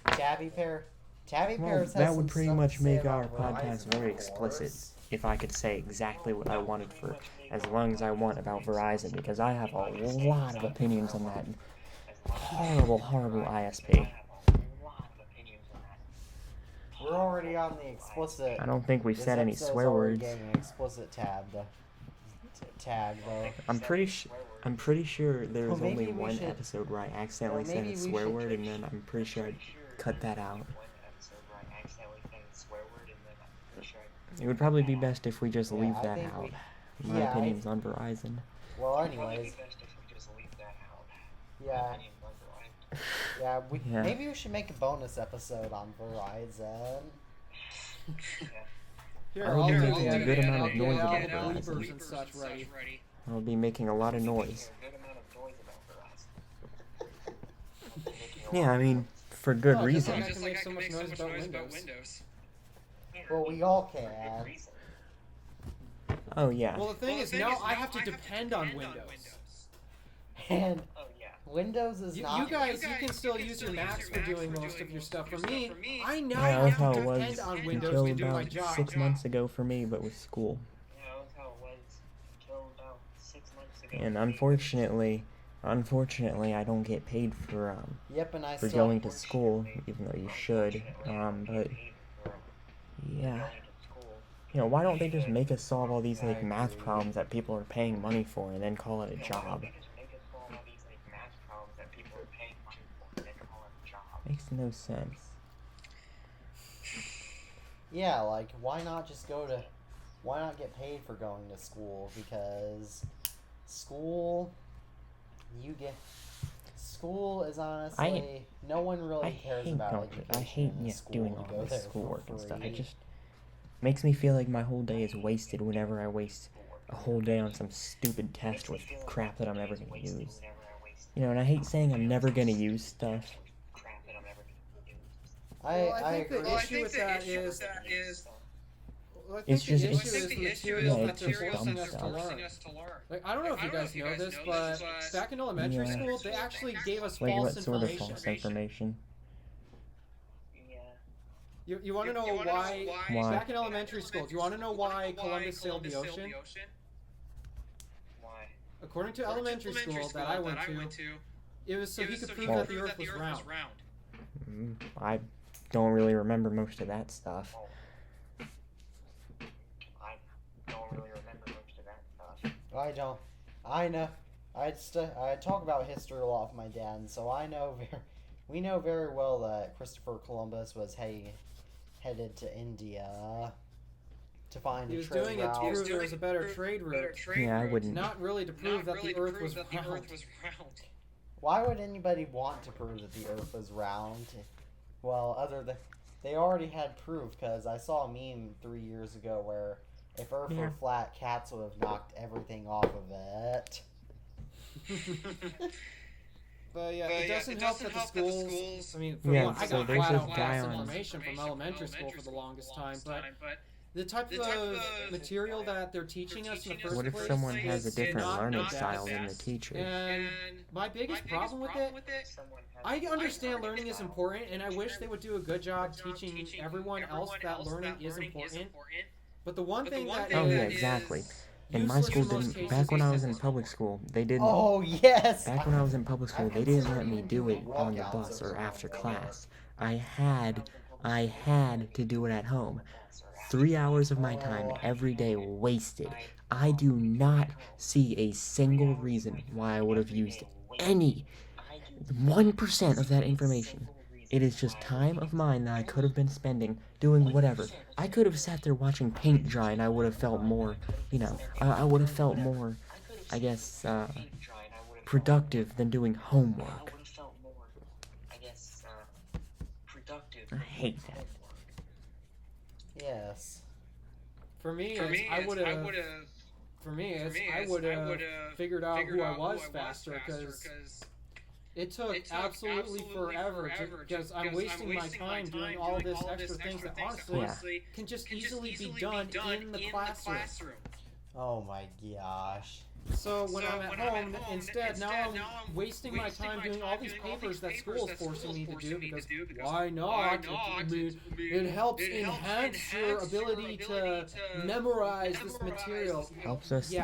are.
Tabbypear.
Well,
Tabbypears has
that
some
would pretty
stuff
much
to say
make
about
our podcast
Verizon,
very
of
explicit
course.
if I could say exactly what I wanted for as long as I want about Verizon, because I have a lot of opinions on that horrible, horrible ISP.
I have a lot of opinions on that.
We're already on the explicit.
I don't think we've
This
said any
episode's
swear
already
words.
getting an explicit tag though.
I'm pretty sure there's
Well, maybe
only
we
one
should-
episode where I accidentally
or
said
maybe
a
we
swear
should-
word, and then I'm pretty sure I'd cut that out.
One episode where I accidentally said a swear word and then I'm pretty sure I
It would probably be best if we just
Yeah,
leave
I
that
think
out.
we-
My
yeah, I-
opinions on Verizon.
Well,
It'd probably
anyways,
be best if we just leave that out.
yeah,
Opinions on Verizon.
yeah.
Yeah.
Maybe we should make a bonus episode on Verizon.
Here,
I will
I'll
be
get
making a
it.
good amount
I'll
of
get
noise
all
about
the
Verizon.
bleepers and such ready.
I'll be making a lot of noise.
Making a good amount of noise about Verizon.
Yeah, I mean, for good
Oh, just like
reason.
I can make so much noise about Windows.
Well, we all can.
Oh yeah.
Well, the thing is, now I have to depend on Windows.
And
Oh yeah.
Windows is
You
not.
guys, you can still use your Macs for doing most of your stuff. For me, I now
Yeah, that's how
have
it
to
was
depend on Windows
until
to do my
about
job.
6 months ago for me, but with school.
Yeah, that's how it was until about 6 months ago.
And unfortunately, I don't get paid for
Yep, and I
for
still.
going to school, even though you should. But yeah, you know, why don't they just make us solve all these like math problems that people are paying money for, and then call it a job? Makes no sense.
Yeah, like why not just go to why not get paid for going to school? Because school, you get school is honestly no one really cares about education.
I hate
in school.
doing
You
all
go
this
there
schoolwork
for
and stuff.
free.
It just makes me feel like my whole day is wasted whenever I waste a whole day on some stupid test with crap that I'm never gonna use. You know, and I hate saying I'm never gonna use stuff.
I
think the
agree.
issue with that is Well, I think
It's just-
the
it's-
issue is the
yeah,
material that
it's
they're
just
forcing
dumb
us to
stuff.
learn. Like, I don't know if you guys know this, but back in elementary
Yeah.
school, they actually gave us
Like,
false
what sort of
information.
false information?
You want to know why?
Why?
Back in elementary school, do you want to know why Columbus sailed the ocean?
Why?
According to elementary school that I went to, it was so he could prove
Well-
that the Earth was round.
I don't really remember most of that stuff.
I don't really remember most of that stuff.
I don't. I know. I talk about history a lot with my dad, and so I know we know very well that Christopher Columbus was headed to India to find
He
a
was
trade
doing it to
route.
prove there was a better trade route,
Yeah, I wouldn't.
not really to prove that the Earth was round.
Why would anybody want to prove that the Earth was round? Well, other than they already had proof, because I saw a meme 3 years ago where if Earth were flat, cats would have knocked everything off of it.
But yeah, it doesn't help that the schools. I mean, for
Yeah,
one, I
so
got
there's
flat
this
out
guy
false
on-
information from elementary school for the longest time, but the type of material that they're teaching us in the first
What if
place
someone has a
is
different
not
learning
the
style
best.
than the teacher?
And my biggest problem with it, I understand learning is important, and I wish they would do a good job teaching everyone else that learning is important. But the one thing that
Oh yeah,
is
exactly. In my
useless
school,
in most
didn't.
cases
Back when I
is
was in public school, they didn't.
Oh yes.
Back when I was in public school, they didn't let me do it on the bus or after class. I had to do it at home. 3 hours of my time every day wasted. I do not see a single reason why I would have used any 1% of that information. It is just time of mine that I could have been spending doing whatever. I could have sat there watching paint dry and I would have felt more, you know, I would have felt more, I guess, productive than doing homework. I hate that.
Yes.
for me, I would have. For me, I would have figured out who I was faster because it took absolutely forever because I'm wasting my time doing all this extra things that honestly can just easily be done in the classroom.
Oh my gosh.
So when I'm at home, instead, now I'm wasting my time doing all these papers that school is forcing me to do because why not? It helps enhance your ability to memorize this material.
Helps us
It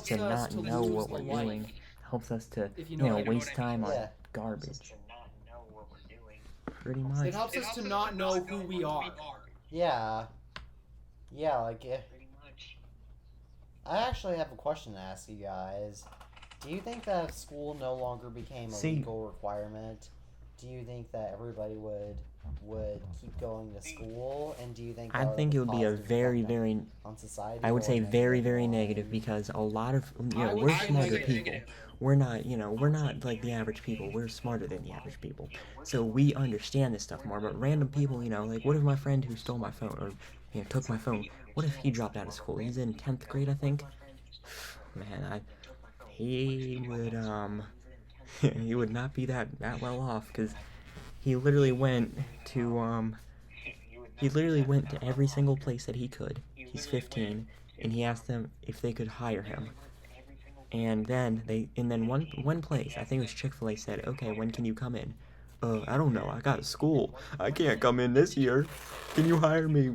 to not know
lose
what we're
the light.
doing. Helps us to,
If you
you
know
know,
what I mean.
waste time on
Yeah.
garbage. Pretty
It
much.
helps us to not know who we are.
Yeah. Yeah, like I actually have a question to ask you guys. Do you think that if school no longer became a legal requirement, do you think that everybody would keep going to school? And do you think
I think it would be a very, very,
on society?
I would
or
say
negative
very, very
one?
negative because a lot of, you
I
know,
would
we're
say
smarter
negative.
people. We're not, you know, we're not like the average people. We're smarter than the average people. So we understand this stuff more. But random people, you know, like what if my friend who stole my phone or, you know, took my phone, what if he dropped out of school? He's in 10th grade, I think. Man, he would, he would not be that well off because he literally went to, every single place that he could. He's 15, and he asked them if they could hire him. And then one place, I think it was Chick-fil-A, said, okay, when can you come in? I don't know, I got school. I can't come in this year. Can you hire me,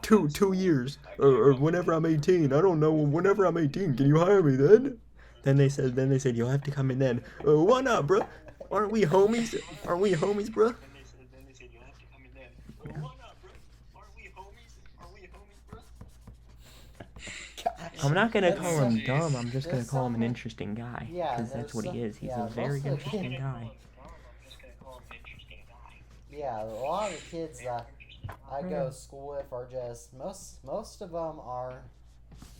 2 years, or whenever I'm 18? I don't know, whenever I'm 18, can you hire me then? Then they said, you'll have to come in then. Why not, bruh? Aren't we homies? Aren't we homies, bruh? I'm not gonna call him dumb, I'm just gonna call him an interesting guy.
Yeah,
Because that's what he is. He's
yeah,
a very
most of the
interesting
kids-
guy.
Yeah, a lot of the kids that I go to school with are just most of them are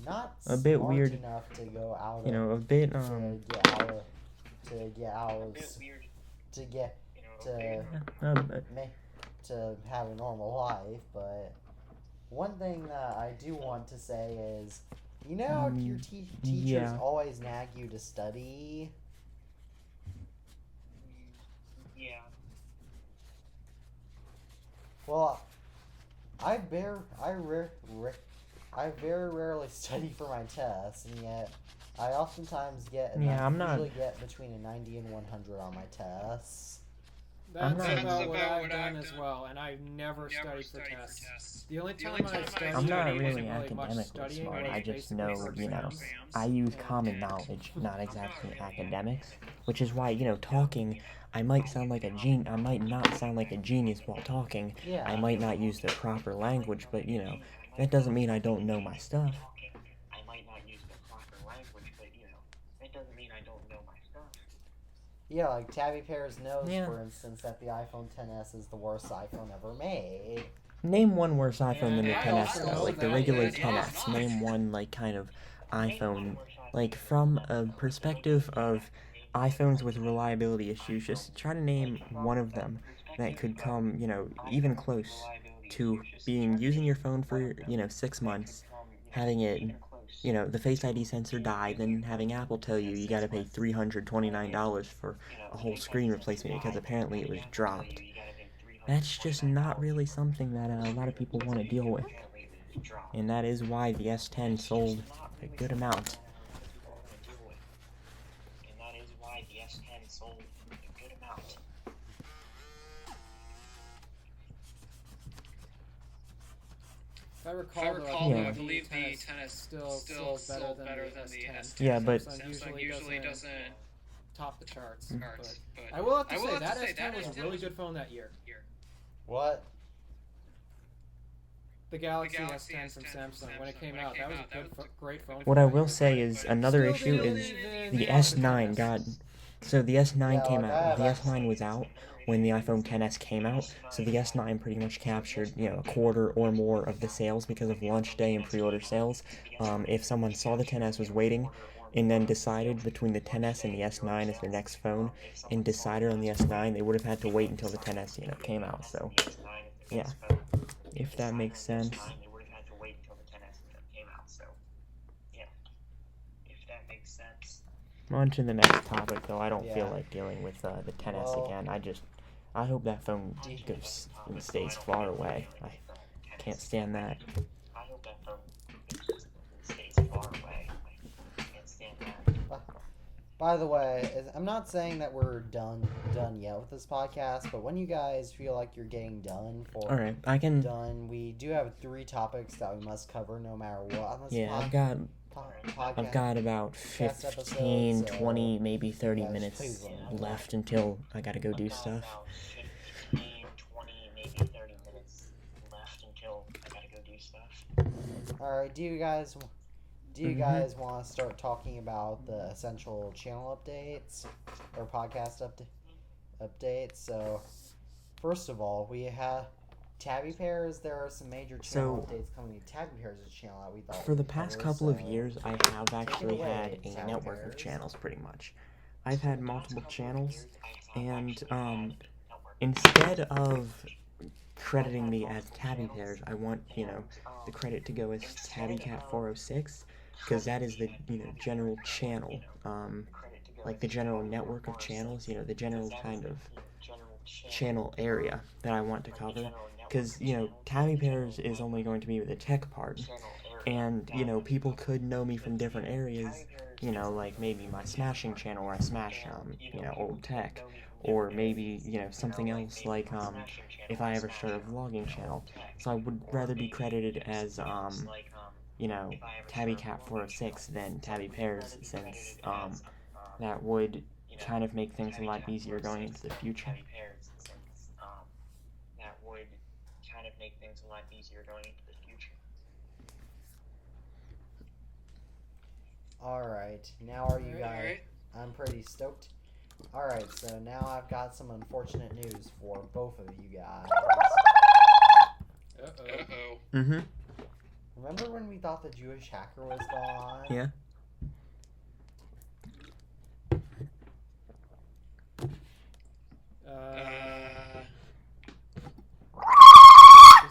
not
a bit
smart
weird,
enough to go out
you
of
know, a bit
to get out of to get out of to get to to have a normal life. But one thing that I do want to say is, you know, how your teachers
yeah.
always nag you to study.
Yeah.
Well, I very rarely study for my tests, and yet I oftentimes usually get between a 90 and 100 on my tests.
That's about what I've done as well, and I've never studied for tests. The only time I studied,
I'm not
wasn't
really
much
academically
studying.
smart.
Was
I just
basically
know,
for
you know,
exams.
I use common knowledge, not exactly academics, which is why, you know, talking, I might sound like I might not sound like a genius while talking.
Yeah.
I might not use the proper language, but, you know, that doesn't mean I don't know my stuff.
I might not use the proper language, but, you know, that doesn't mean I don't know my stuff.
Yeah, like Tabbypears knows, for instance, that the iPhone XS is the worst iPhone ever made.
Name one worse iPhone than the
I
10s,
also
though. Like the
know
regular
that,
10s. Name one, like, kind of iPhone. Like, from a perspective of iPhones with reliability issues, just try to name one of them that could come, you know, even close to using your phone for, you know, 6 months, having it, you know, the Face ID sensor die, then having Apple tell you you gotta pay $329 for a whole screen replacement because apparently it was dropped. That's just not really something that a lot of people want to deal with. And that is why the S10 sold a good amount.
If I recall, I believe the 10s still sells better than the S10.
Yeah, but
usually doesn't top the charts. But I will have to say that S10 was a really good phone that year.
What?
The Galaxy S10 from Samsung, when it came out, that was a great phone.
What I will say is another issue is the S9 got... So the S9 came out. The S9 was out when the iPhone XS came out, so the S9 pretty much captured, you know, a quarter or more of the sales because of launch day and pre-order sales. If someone saw the XS was waiting and then decided between the XS and the S9 as their next phone and decided on the S9, they would have had to wait until the XS, you know, came out. So, yeah, if that makes sense. On to the next topic, though. I don't feel like dealing with the XS again. I hope that phone goes and stays far away. I can't stand that.
By the way, I'm not saying that we're done yet with this podcast, but when you guys feel like you're getting done we do have 3 topics that we must cover no matter what.
I've got about 15, 20, maybe 30 minutes left until I gotta go do stuff.
Alright, do you guys want to start talking about the essential channel updates or podcast updates? So, first of all, we have Tabbypears. There are some major channel updates coming to Tabbypears' channel that we thought
for the past couple of years, I have actually had a network of channels, pretty much. I've had multiple channels, and instead of crediting me as Tabbypears, I want, you know, the credit to go as TabbyCat406, because that is the, you know, general channel, like the general network of channels, you know, the general kind of channel area that I want to cover, because, you know, Tabbypears is only going to be the tech part, and, you know, people could know me from different areas, you know, like maybe my smashing channel where I smash, you know, old tech, or maybe, you know, something else like, if I ever start a vlogging channel. So I would rather be credited as, you know, TabbyCat406 than Tabbypears, since, that would kind of make things a lot easier going into the future.
Alright, now are you guys... I'm pretty stoked. Alright, so now I've got some unfortunate news for both of you guys.
Uh-oh.
Mm-hmm.
Remember when we thought the Jewish hacker was gone?
Yeah.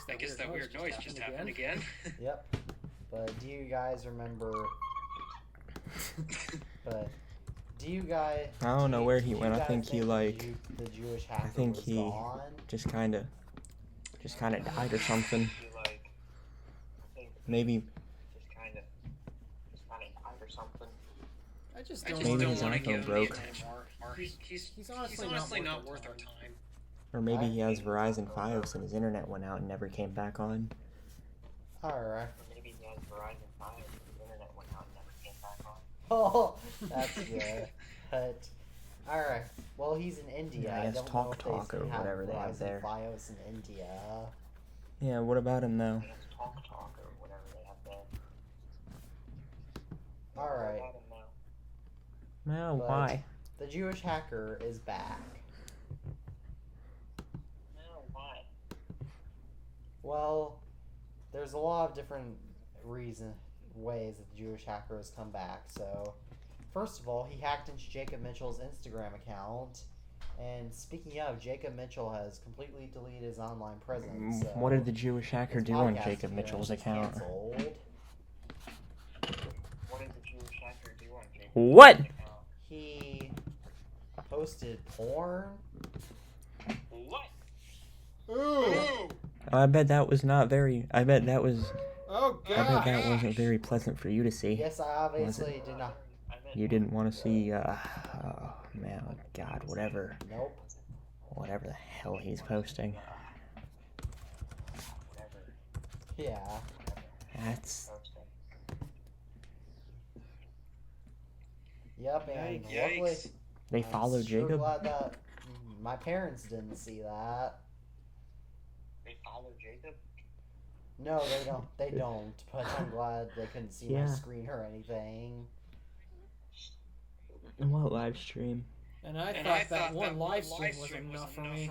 I guess that weird noise just happened again.
Yep. But do you guys remember? But do you guys?
I don't know where he went. I think he
the Jewish hacker
I think
was
he
gone?
just kind of died or something. Maybe.
Just kind of died or something.
I just
Maybe
don't
his
want to
iPhone
give him
broke.
anymore. He's honestly not worth our time.
Or maybe he has Verizon Fios and his internet went out and never came back on.
Alright.
Maybe he has Verizon 5 and the internet went out and never came back on.
Oh, that's good. But alright. Well, he's in India.
Yeah, I guess
don't know
Talk
if they
Talk or
still
whatever they have
Verizon
there.
Fios in India.
Yeah, what about him though?
I guess Talk or whatever they have there.
Alright.
What about him now?
Well,
But
why?
the Jewish hacker is back.
No, why?
Well, there's a lot of different ways that the Jewish hacker has come back. So, first of all, he hacked into Jacob Mitchell's Instagram account. And speaking of, Jacob Mitchell has completely deleted his online presence. So
What did the Jewish hacker
his
do on
podcast
Jacob Mitchell's
appearance is
account?
canceled.
What did the Jewish hacker do on Jacob?
What?
He posted porn.
What?
Ooh!
I bet that was not very. I bet that was.
Oh
I bet that
god!
wasn't very pleasant for you to see.
Yes, I obviously did not.
You didn't want to see. Oh man, oh God, whatever
Nope.
the hell he's posting.
Yeah.
That's.
Yep, and
Yikes.
luckily,
They followed
I'm sure
Jacob.
glad that my parents didn't see that.
They followed Jacob?
No, they don't. They don't. But I'm glad they couldn't see my
Yeah.
screen or anything.
What live stream?
And I thought that one live stream was enough for me.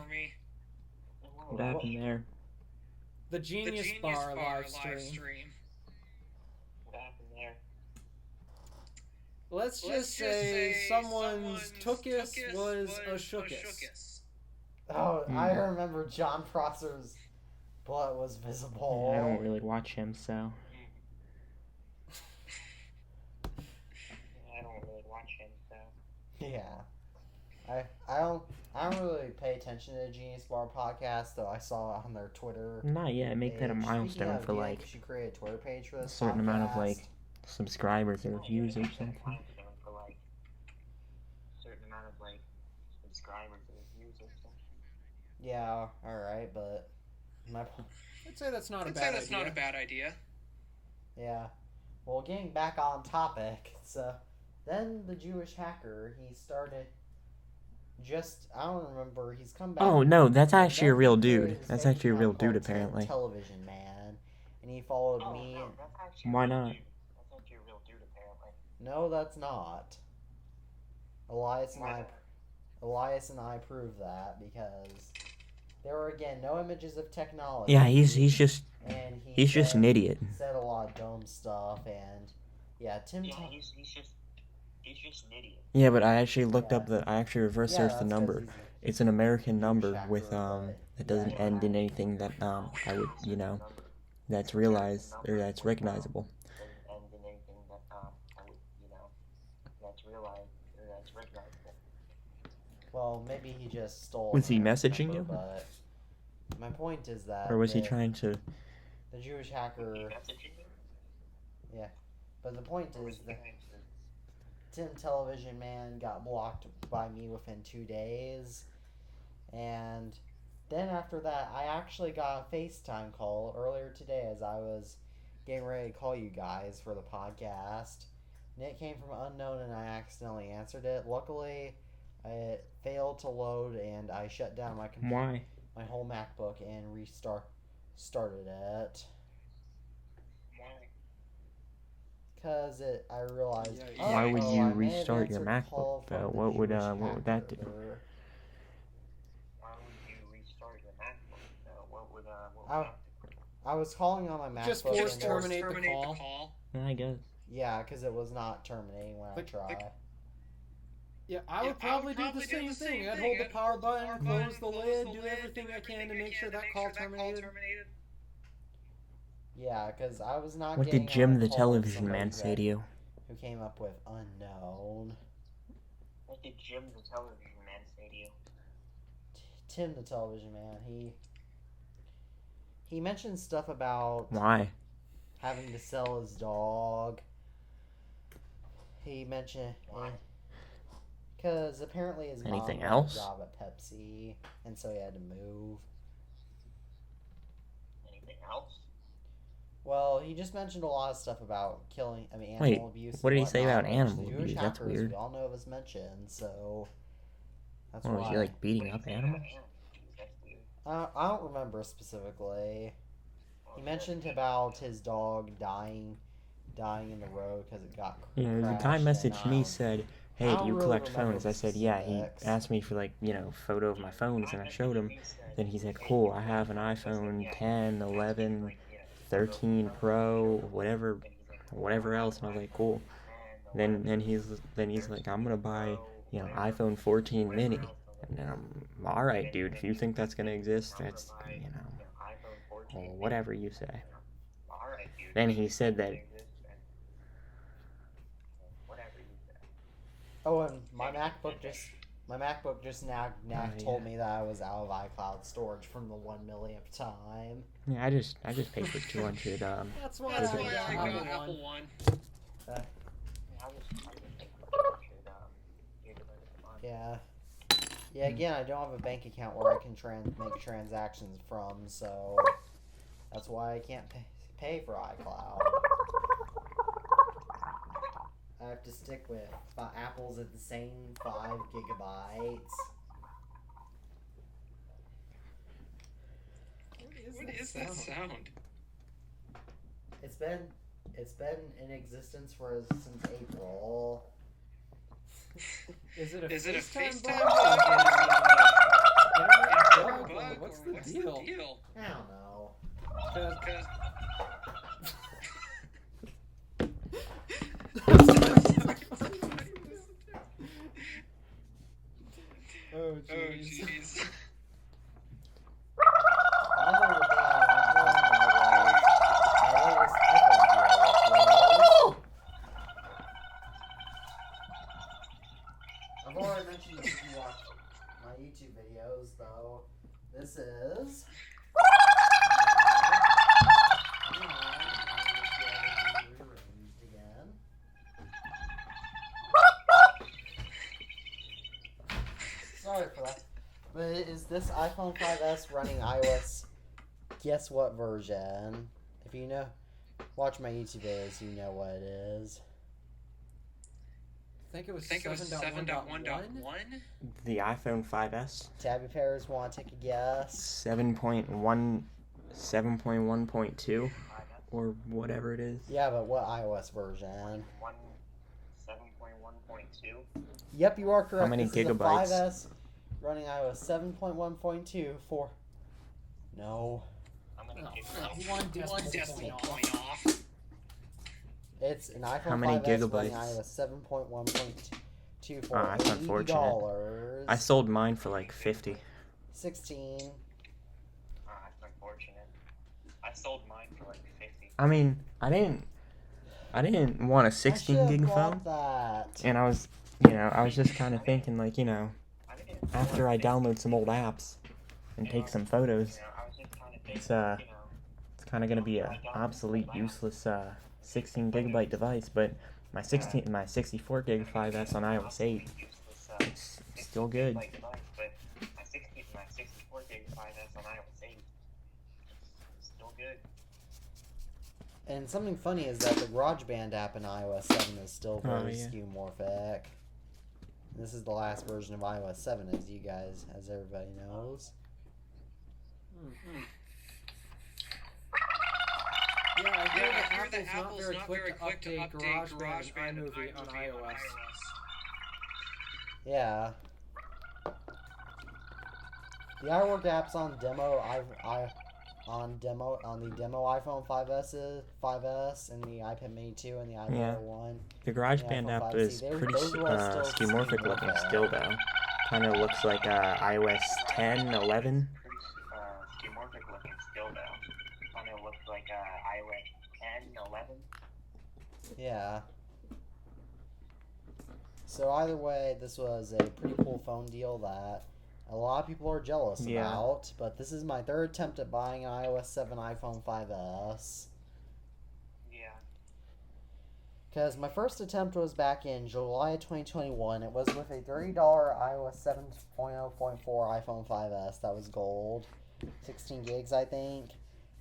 What happened there?
The Genius Bar live stream.
What happened there?
Let's just say someone's tookus was a shookus.
Oh, I remember John Prosser's butt was visible.
I don't really watch him, so.
I don't really watch him, so.
Yeah. I don't really pay attention to the Genius Bar podcast, though I saw it on their Twitter.
Not yet. Make that a
page. Speaking
milestone
of,
for
do you
like
think you should create a Twitter page for
a
this
certain amount of
podcast?
like subscribers or views or something.
For like a certain amount of like subscribers or views or something.
Yeah, alright, but
I'd say that's not a bad idea.
yeah. Well, getting back on topic, so then the Jewish hacker, he started I don't remember, he's come back.
Oh no, that's actually a
Then
real
he
dude.
created his
That's
fake
actually a real
account
dude
called
apparently.
Television Man, and he followed
Oh,
me.
no, that's actually
Why
a real
not?
dude. That's actually a real dude, apparently.
No, that's not. Elias
Why
and I proved that because there were again no images of technology.
Yeah, he's just
and
he's just an idiot.
said a lot of dumb stuff, and yeah,
Yeah, he's just an idiot.
Yeah, but I actually looked
Yeah.
up I actually reverse
Yeah,
searched
that's
the
'cause
number.
he's
It's an American
Jewish
number
hacker,
with
but
that doesn't
yeah.
end in anything that I would that's realized or that's recognizable.
And in anything that I would, that's realized or that's recognizable.
Well, maybe he just stole.
Was he
an American
messaging
number,
you?
But my point is that.
Or was he
the-
trying to
The Jewish
He
hacker.
messaging you?
But the point
Or was
is
he
that
trying to?
Tim Television Man got blocked by me within 2 days, and then after that, I actually got a FaceTime call earlier today as I was getting ready to call you guys for the podcast. And it came from unknown, and I accidentally answered it. Luckily, it failed to load, and I shut down my computer,
why?
my whole MacBook, and started it.
Why?
Because I realized.
Yeah,
Why would
oh,
you
I may have
restart your
answered the call
MacBook,
from
though?
the
What would
Jewish
that do?
hacker.
Why would you restart your MacBook? What would
Oh.
that?
I was calling on my MacBook.
Just force terminate the call.
I guess.
Yeah, because it was not terminating when I tried.
Yeah, I would probably do the same thing. I'd hold the power button, close the lid, do everything I can to make sure that call terminated.
Yeah, because I was not
What
getting
did Jim
on a
the
call
television
with
man
somebody
say to you?
who came up with unknown.
What did Jim the television man say to you?
Tim the television man, he mentioned stuff about
Why?
having to sell his dog. He mentioned because apparently his
Anything
mom
else?
got a job at Pepsi, and so he had to move.
Anything else?
Well, he just mentioned a lot of stuff about animal
Wait,
abuse.
what did he
and
say
whatnot,
about
which
animal
the Jewish
abuse? That's
hackers,
weird.
We all know of his mention, so that's
What,
why.
was he like beating up animals?
That's weird.
I don't remember specifically. He mentioned about his dog dying in the road because it got
Yeah, the
crashed,
guy
and
messaged me, said, hey,
I
do
don't
you
really
collect
remember
phones?
the
I said, yeah. He
specifics.
asked me for, like, photo of my phones, and I showed him. Then he said, cool, I have an iPhone 10, 11, 13 Pro, whatever else. And I was like, cool. Then he's like, I'm gonna buy, iPhone 14 mini. And then I'm, alright, dude, if you think that's gonna exist, that's, well, whatever you say. Then he said that.
Oh, and my MacBook just now told me that I was out of iCloud storage from the 1 millionth time.
Yeah, I just paid for 200.
That's why I got Apple One.
Yeah. Yeah, again, I don't have a bank account where I can make transactions from, so that's why I can't pay for iCloud. I have to stick with Apple's at the same 5 gigabytes.
What is that sound?
It's been in existence since April.
Is it a FaceTime bug? What's the deal?
I don't know.
Oh jeez.
I've already mentioned this if you watch my YouTube videos, though. This is. Rearranged again. Sorry for that. But is this iPhone 5S running iOS? Guess what version? If you know, watch my YouTube videos, you know what it is.
I think it was 7.1.1.
The iPhone 5S.
Tabbypears, want to take a guess?
7.1.2, or whatever it is.
Yeah, but what iOS version?
7.1.2.
Yep, you are correct.
How many
this
gigabytes?
Is the 5S running iOS 7.1.2 for. No.
How many
One decimal point off.
It's an iPhone
How many
5S
gigabytes?
running iOS 7.1.2 for
that's unfortunate.
$80.
I sold mine for like 50.
16.
That's unfortunate. I sold mine for like 50.
I mean, I didn't want a 16 gig phone,
That.
and I was just kind of thinking, like, after I download some old apps and take some photos, it's kind of gonna be a obsolete, useless 16 gigabyte device. But my 64 gig 5S on iOS 8, it's still good.
My 64 gig 5S on iOS 8, it's still good.
And something funny is that the GarageBand app in iOS 7 is still very
yeah.
skeuomorphic. This is the last version of iOS 7, as everybody knows.
Yeah, I hear that Apple's not very quick to update GarageBand and iMovie on iOS.
Yeah. The iWork app's on demo. on the demo iPhone 5S and the iPad Mini 2 and the iPad
Yeah.
1.
The GarageBand app is pretty skeuomorphic looking still, though. Kind of looks like iOS 10, 11.
Skeuomorphic looking still, though. Kind of looks like iOS 10, 11.
Yeah. So either way, this was a pretty cool phone deal that a lot of people are jealous about. But this is my third attempt at buying an iOS 7 iPhone 5S.
Yeah.
Because my first attempt was back in July of 2021. It was with a $30 iOS 7.0.4 iPhone 5S. That was gold. 16 gigs, I think.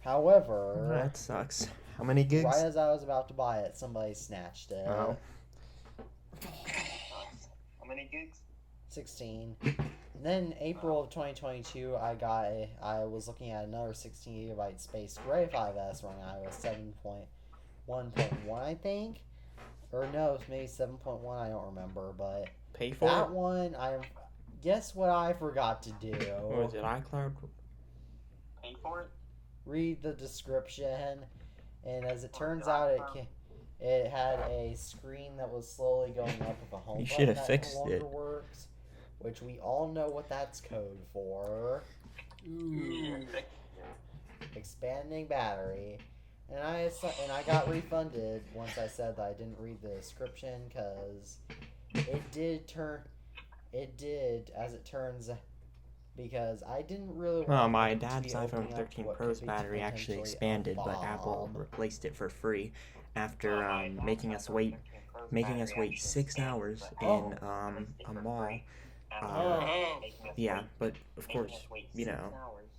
However...
That sucks. How many gigs?
Right as I was about to buy it, somebody snatched it.
Oh.
How many gigs? 16.
And then April of 2022, I was looking at another 16 gigabyte Space Gray 5S running iOS 7.1.1, I think. Or no, maybe 7.1, I don't remember, but
Pay for
that
it?
one, guess what I forgot to do?
What was it, iCloud?
Pay for it?
Read the description, and as it turns out, it had a screen that was slowly going up with a home
You
button
should have
that
fixed
no longer
it.
works, which we all know what that's code for.
Ooh.
Expanding battery. And I got refunded once I said that I didn't read the description, because it did, as it turns, because I didn't really want
Well, my
to be
dad's
opening
iPhone
up
13
what
Pro's
could be
battery actually
potentially a
expanded, but Apple
bomb.
replaced it for free after making us wait 6 hours in a mall. Yeah, but of course, you know,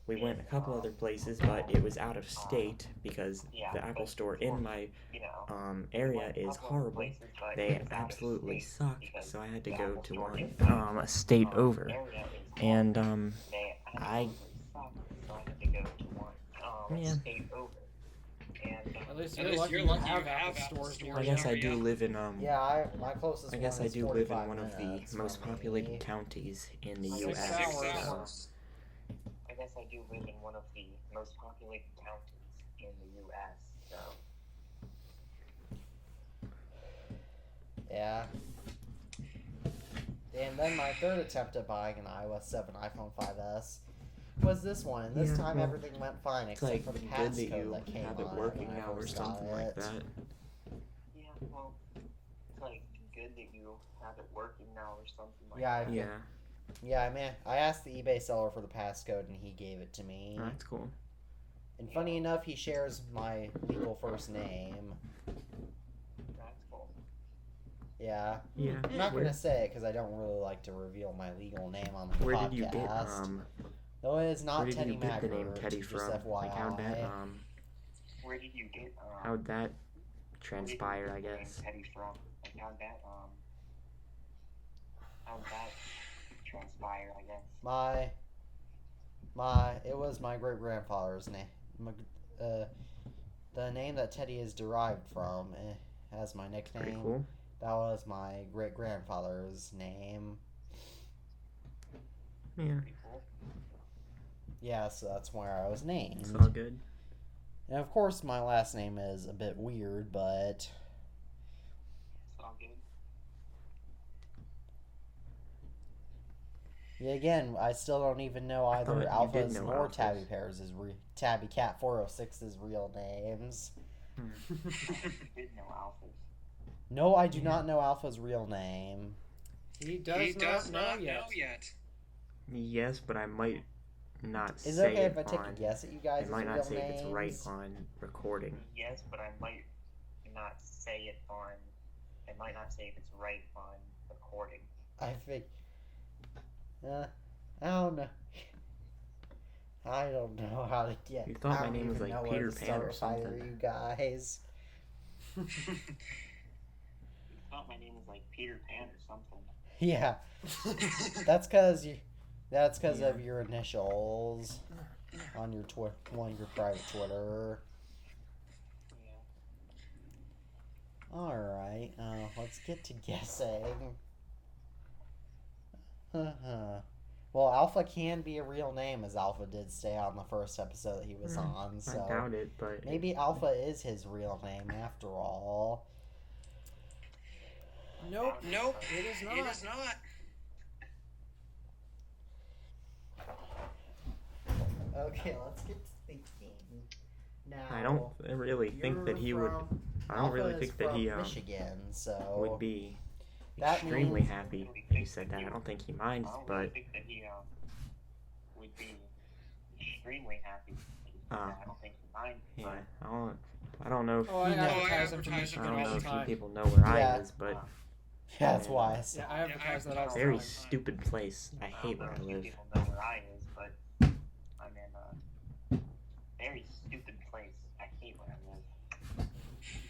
we went a couple other places, but it was out of state because the Apple Store in my area is horrible. They absolutely suck, so I had to go to one a state over, and I yeah.
At least you're lucky you have Apple stores near
I
you.
guess I do live in
Yeah, my closest
I guess
one
I
is
do live in
45
one of the
minutes
most
from
populated
me.
counties in the
6
U.S.
hours.
I guess I do live in one of the most populated counties in the U.S., so...
Yeah. And then my third attempt at buying an iOS 7 iPhone 5S was this one. And this
Yeah,
time
well,
everything went fine
It's
except
like
for the
good
passcode
that you
that came
have it
on
working
when I
now or
first
something
got
like
it.
that.
Yeah, well, it's like good that you have it working now or something like
Yeah,
that.
Yeah, man. I asked the eBay seller for the passcode and he gave it to me.
Oh, that's cool.
And funny enough, he shares my legal first name.
That's cool.
Yeah.
Yeah.
I'm not going to say it because I don't really like to reveal my legal name on the
Where
podcast.
did you get
Though it is not
where did
Teddy
you get the name
Maggart,
Teddy
just
from?
FYI.
Like how'd that
Where did you get
how'd that transpire, I guess?
Teddy from? Like how'd that transpire, I guess?
It was my great grandfather's name. The name that Teddy is derived from as my nickname.
Pretty cool.
That was my great grandfather's name.
Yeah.
Yeah, so that's where I was named.
It's all good.
And of course, my last name is a bit weird, but
It's all good.
yeah, again, I still don't even know
thought
either
you
Alpha's
did know
nor
Alpha's.
Tabbypears' Tabby Cat 406's real names.
You did know Alphas.
No, I do not know Alpha's real name.
He does not know yet.
Yes, but I might not
Is
say
it okay
it
if I take
on,
a guess at you
I
guys'
might
real
not say
names?
if it's right on recording.
Yes, but I might not say it on... I might not say if it's right on recording.
I think. I don't know. I don't know how to get.
You thought
I
my
don't
name was
even
like
know
Peter
where to
Pan
start
or
with either
something.
of you guys.
You thought my name was like Peter Pan or something.
Yeah, that's because
Yeah.
of your initials on your your private Twitter.
Yeah.
All right, let's get to guessing. Well, Alpha can be a real name, as Alpha did stay on the first episode that he was on. So
I doubt it, but
maybe Alpha is his real name after all.
Nope, it is not.
Okay, let's get to thinking. Now,
I don't really think that he would. I don't really think that he
Michigan, so
would be
that
extremely
means-
happy if you said that. I don't think he minds,
I don't
but
really think that he would be extremely happy. I don't think he minds.
yeah,
But
I don't know if
Oh, I
You know-
advertise them for
I
Michigan
don't
all
know
the
if you
time.
people know where I
Yeah.
is, but
Yeah, that's why I said.
Yeah, I advertise that all the
very
time.
stupid place. I hate where I
don't know if
live.
people know where I is, but I'm in a very stupid place. I hate where I live.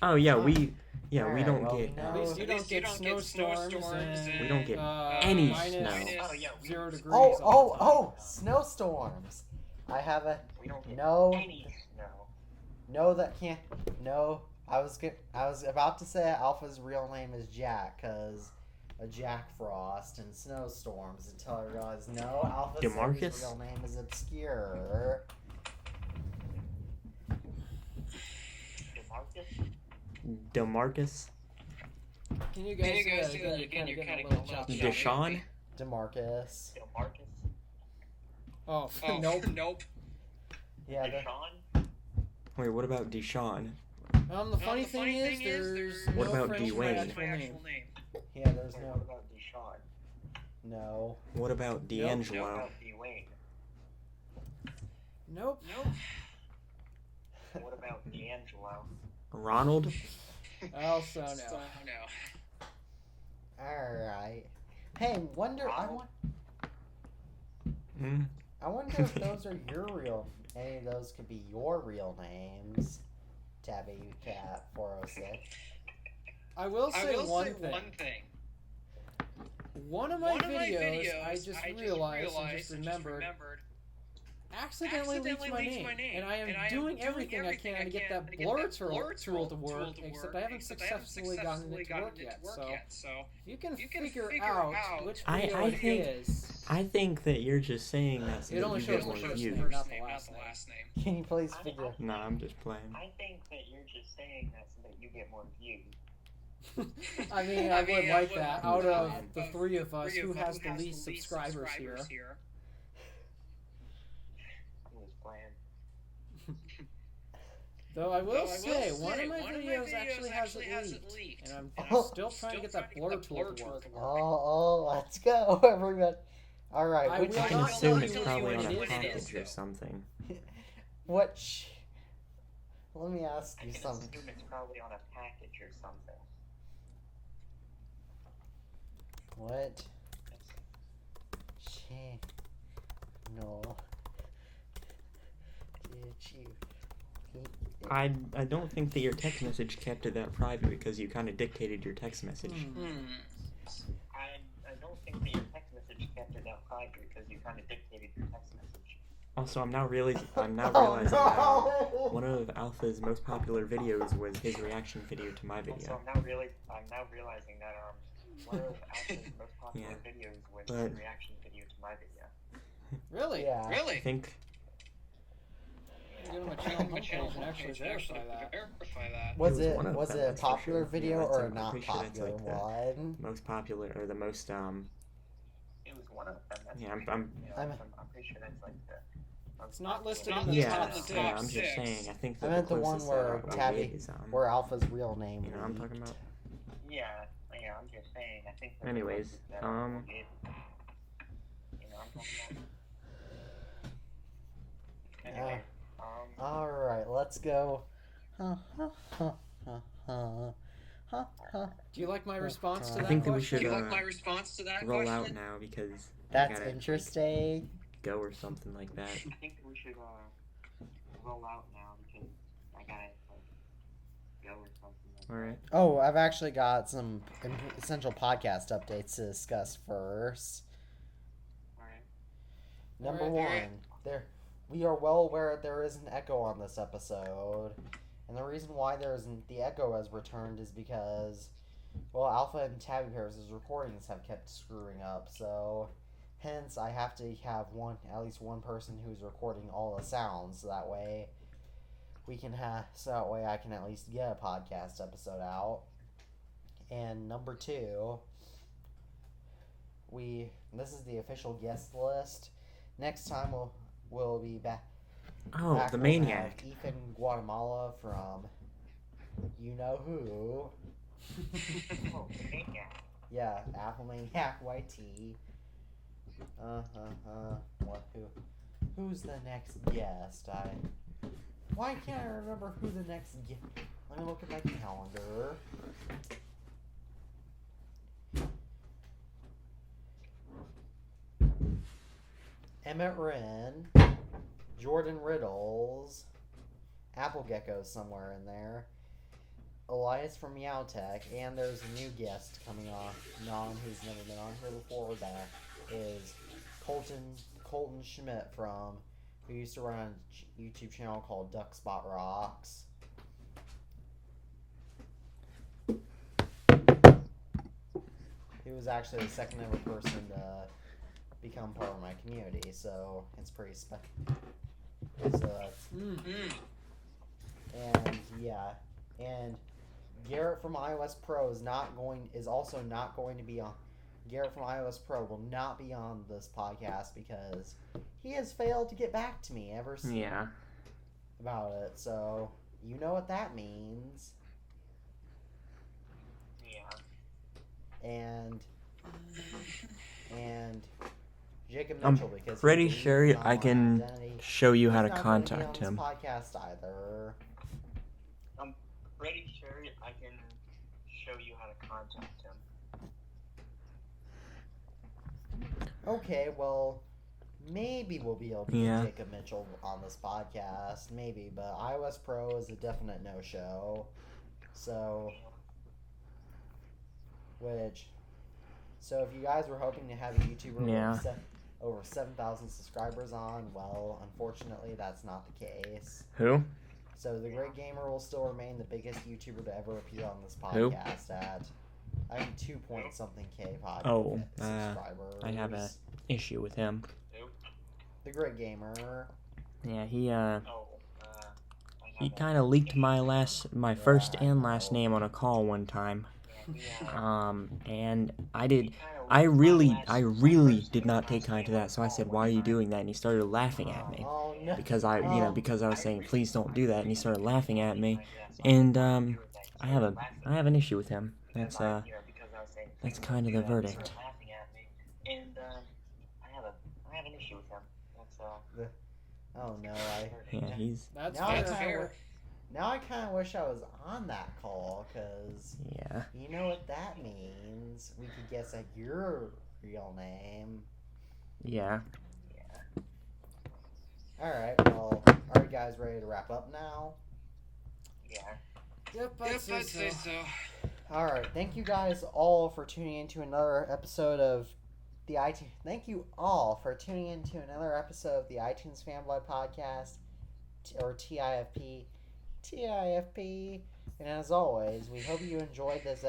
Oh yeah, we
Alright,
don't
well,
get
we know-
At least you don't get snowstorms and
We don't get
any
any snow.
Oh yeah,
0 degrees.
Oh,
all the time.
snowstorms! I have a
we don't get
no.
any snow.
No, that can't. No, I was about to say Alpha's real name is Jack, cause a Jack Frost and snowstorms. Until I realized no, Alpha's
DeMarcus?
real name is obscure.
DeMarcus?
DeMarcus,
Can you guys say that again? You're getting a little choppy.
Deshaun.
DeMarcus.
DeMarcus?
Oh, nope.
Yeah.
Deshaun?
Wait, what about Deshaun?
The funny thing is, there's
What
no
about
French for my
Dwayne?
actual name.
Yeah. There's
Wait,
no.
what about Deshaun?
No.
What about
What
D'Angelo?
about Dwayne?
Nope.
What about D'Angelo?
Ronald?
Also no.
All right. Hey, wonder.
Hmm?
I wonder if those are your real. Any of those could be your real names. Tabby Cat 406.
I will say one thing. One of my videos, I just realized and just remembered, accidentally leaked my name, and I am doing everything I can to get that blur tool to work, except I haven't successfully gotten it to work yet. So you can figure out which video
I
it
think-
is.
I think that you're just saying that so
It
that
only
you
shows
get
the
more
first
views.
name, not the last name.
Can you please figure?
Nah, I'm just playing.
I think that you're just saying that so that you get more views.
I mean, I would like that. Out of the three of us, who has the least subscribers here?
It was planned.
Though I will say, one of my videos actually has it leaked, and I'm still trying to get that blur tool to work.
Oh, let's go, everybody. All right,
I
which
will
I can
not
assume
tell
it's
you
probably
what
on
it
a
is,
package
though.
or something.
what? Let me ask
I
you
can
something.
assume it's probably on a package or something.
What? No. Did you?
I don't think that your text message kept it that private because you kind of dictated your text message.
I don't think that your text message kept it that private because you kind of dictated your text message.
Also, I'm now realizing
Oh,
that
no!
one of Alpha's most popular videos was his reaction video to my
Also,
video.
I'm now realizing that one of Alpha's most popular videos was
But-
his reaction video to my video.
Really?
Yeah.
I think
Go to my channel homepage and actually verify that.
Was
It was
it
one of
was
them,
it a
that's for
popular
sure.
video
Yeah,
or a
I'm
not
pretty sure that's
popular
like the
one?
most popular or the most
It was one of them. That's
yeah,
I'm pretty sure that's like the.
It's not listed in the
yeah,
top
yeah, I'm
six.
just saying. I think that
I meant the one
closest
where
that I
Tabby-
get is
Where Alpha's real name.
you know what I'm talking about.
Yeah, I'm just saying. I think. that
Anyways,
the closest that I will get, you know, I'm talking about. Anyway,
All right, let's go.
Do you like my response to
I
that
think that we
question?
should roll out now because I
That's
gotta
interesting.
go or something like that.
I think we should roll out now because I gotta go or something. Like
All right.
Oh, I've actually got some essential podcast updates to discuss first.
Alright.
Number
Alright.
one, we are well aware there is an echo on this episode, and the reason why the echo has returned is because, well, Alpha and Tabbypears' recordings have kept screwing up. So, Hence, I have to have at least one person who's recording all the sounds. So that way, I can at least get a podcast episode out. And number 2, this is the official guest list. Next time we'll be back.
Oh, the maniac.
Ethan Guatemala from you know who.
Oh, the maniac.
Yeah, Apple Maniac YT. Who's the next guest? Why can't I remember who the next guest? Let me look at my calendar. Emmett Wren, Jordan Riddles, Apple Gecko's somewhere in there, Elias from Meowtech, and there's a new guest coming on who's never been on here before. That is Colton Schmidt who used to run a YouTube channel called Duck Spot Rocks. He was actually the second ever person to become part of my community, so it's pretty special. And yeah, and Garrett from iOS Pro is also not going to be on. Garrett from iOS Pro will not be on this podcast because he has failed to get back to me ever since about it. So you know what that means.
Yeah.
And Jacob Mitchell, because
I'm pretty sure I can show you how to contact him.
Podcast either.
I'm pretty sure I can show you how to contact him.
Okay, well, maybe we'll be able to get Jacob Mitchell on this podcast, maybe, but iOS Pro is a definite no-show. So if you guys were hoping to have a YouTuber over 7,000 subscribers on, well, unfortunately, that's not the case.
Who?
So the Great Gamer will still remain the biggest YouTuber to ever appear on this podcast at, I think, 2-point-something K podcast subscribers.
I have an issue with him.
The Great Gamer.
Yeah, he kind of leaked my first and last name on a call one time. And I really did not take kind to that, so I said, "Why are you doing that?" And he started laughing at me.
Oh, no.
Because I was saying, "Please don't do that." And he started laughing at me. And I have an issue with him. That's kind of the verdict.
And I have an issue with him.
Oh no,
That's
fair. Now I kind of wish I was on that call, because you know what that means. We could guess at your real name.
Yeah.
Alright, well, are you guys ready to wrap up now?
Yeah.
Yep, I'd say so.
Alright, thank you guys all for tuning in to another episode of the iTunes. Thank you all for tuning in to another episode of the iTunes Fanboy Podcast, or TIFP. And as always, we hope you enjoyed this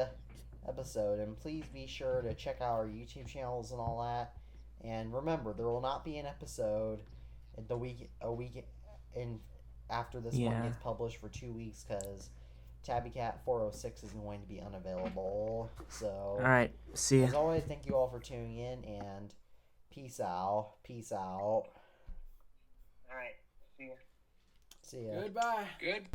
episode, and please be sure to check out our YouTube channels and all that. And remember, there will not be an episode after this one gets published for 2 weeks, because Tabbycat 406 is going to be unavailable. So,
alright, see ya.
As always, thank you all for tuning in, and peace out.
Alright, see ya.
See ya.
Goodbye. Good.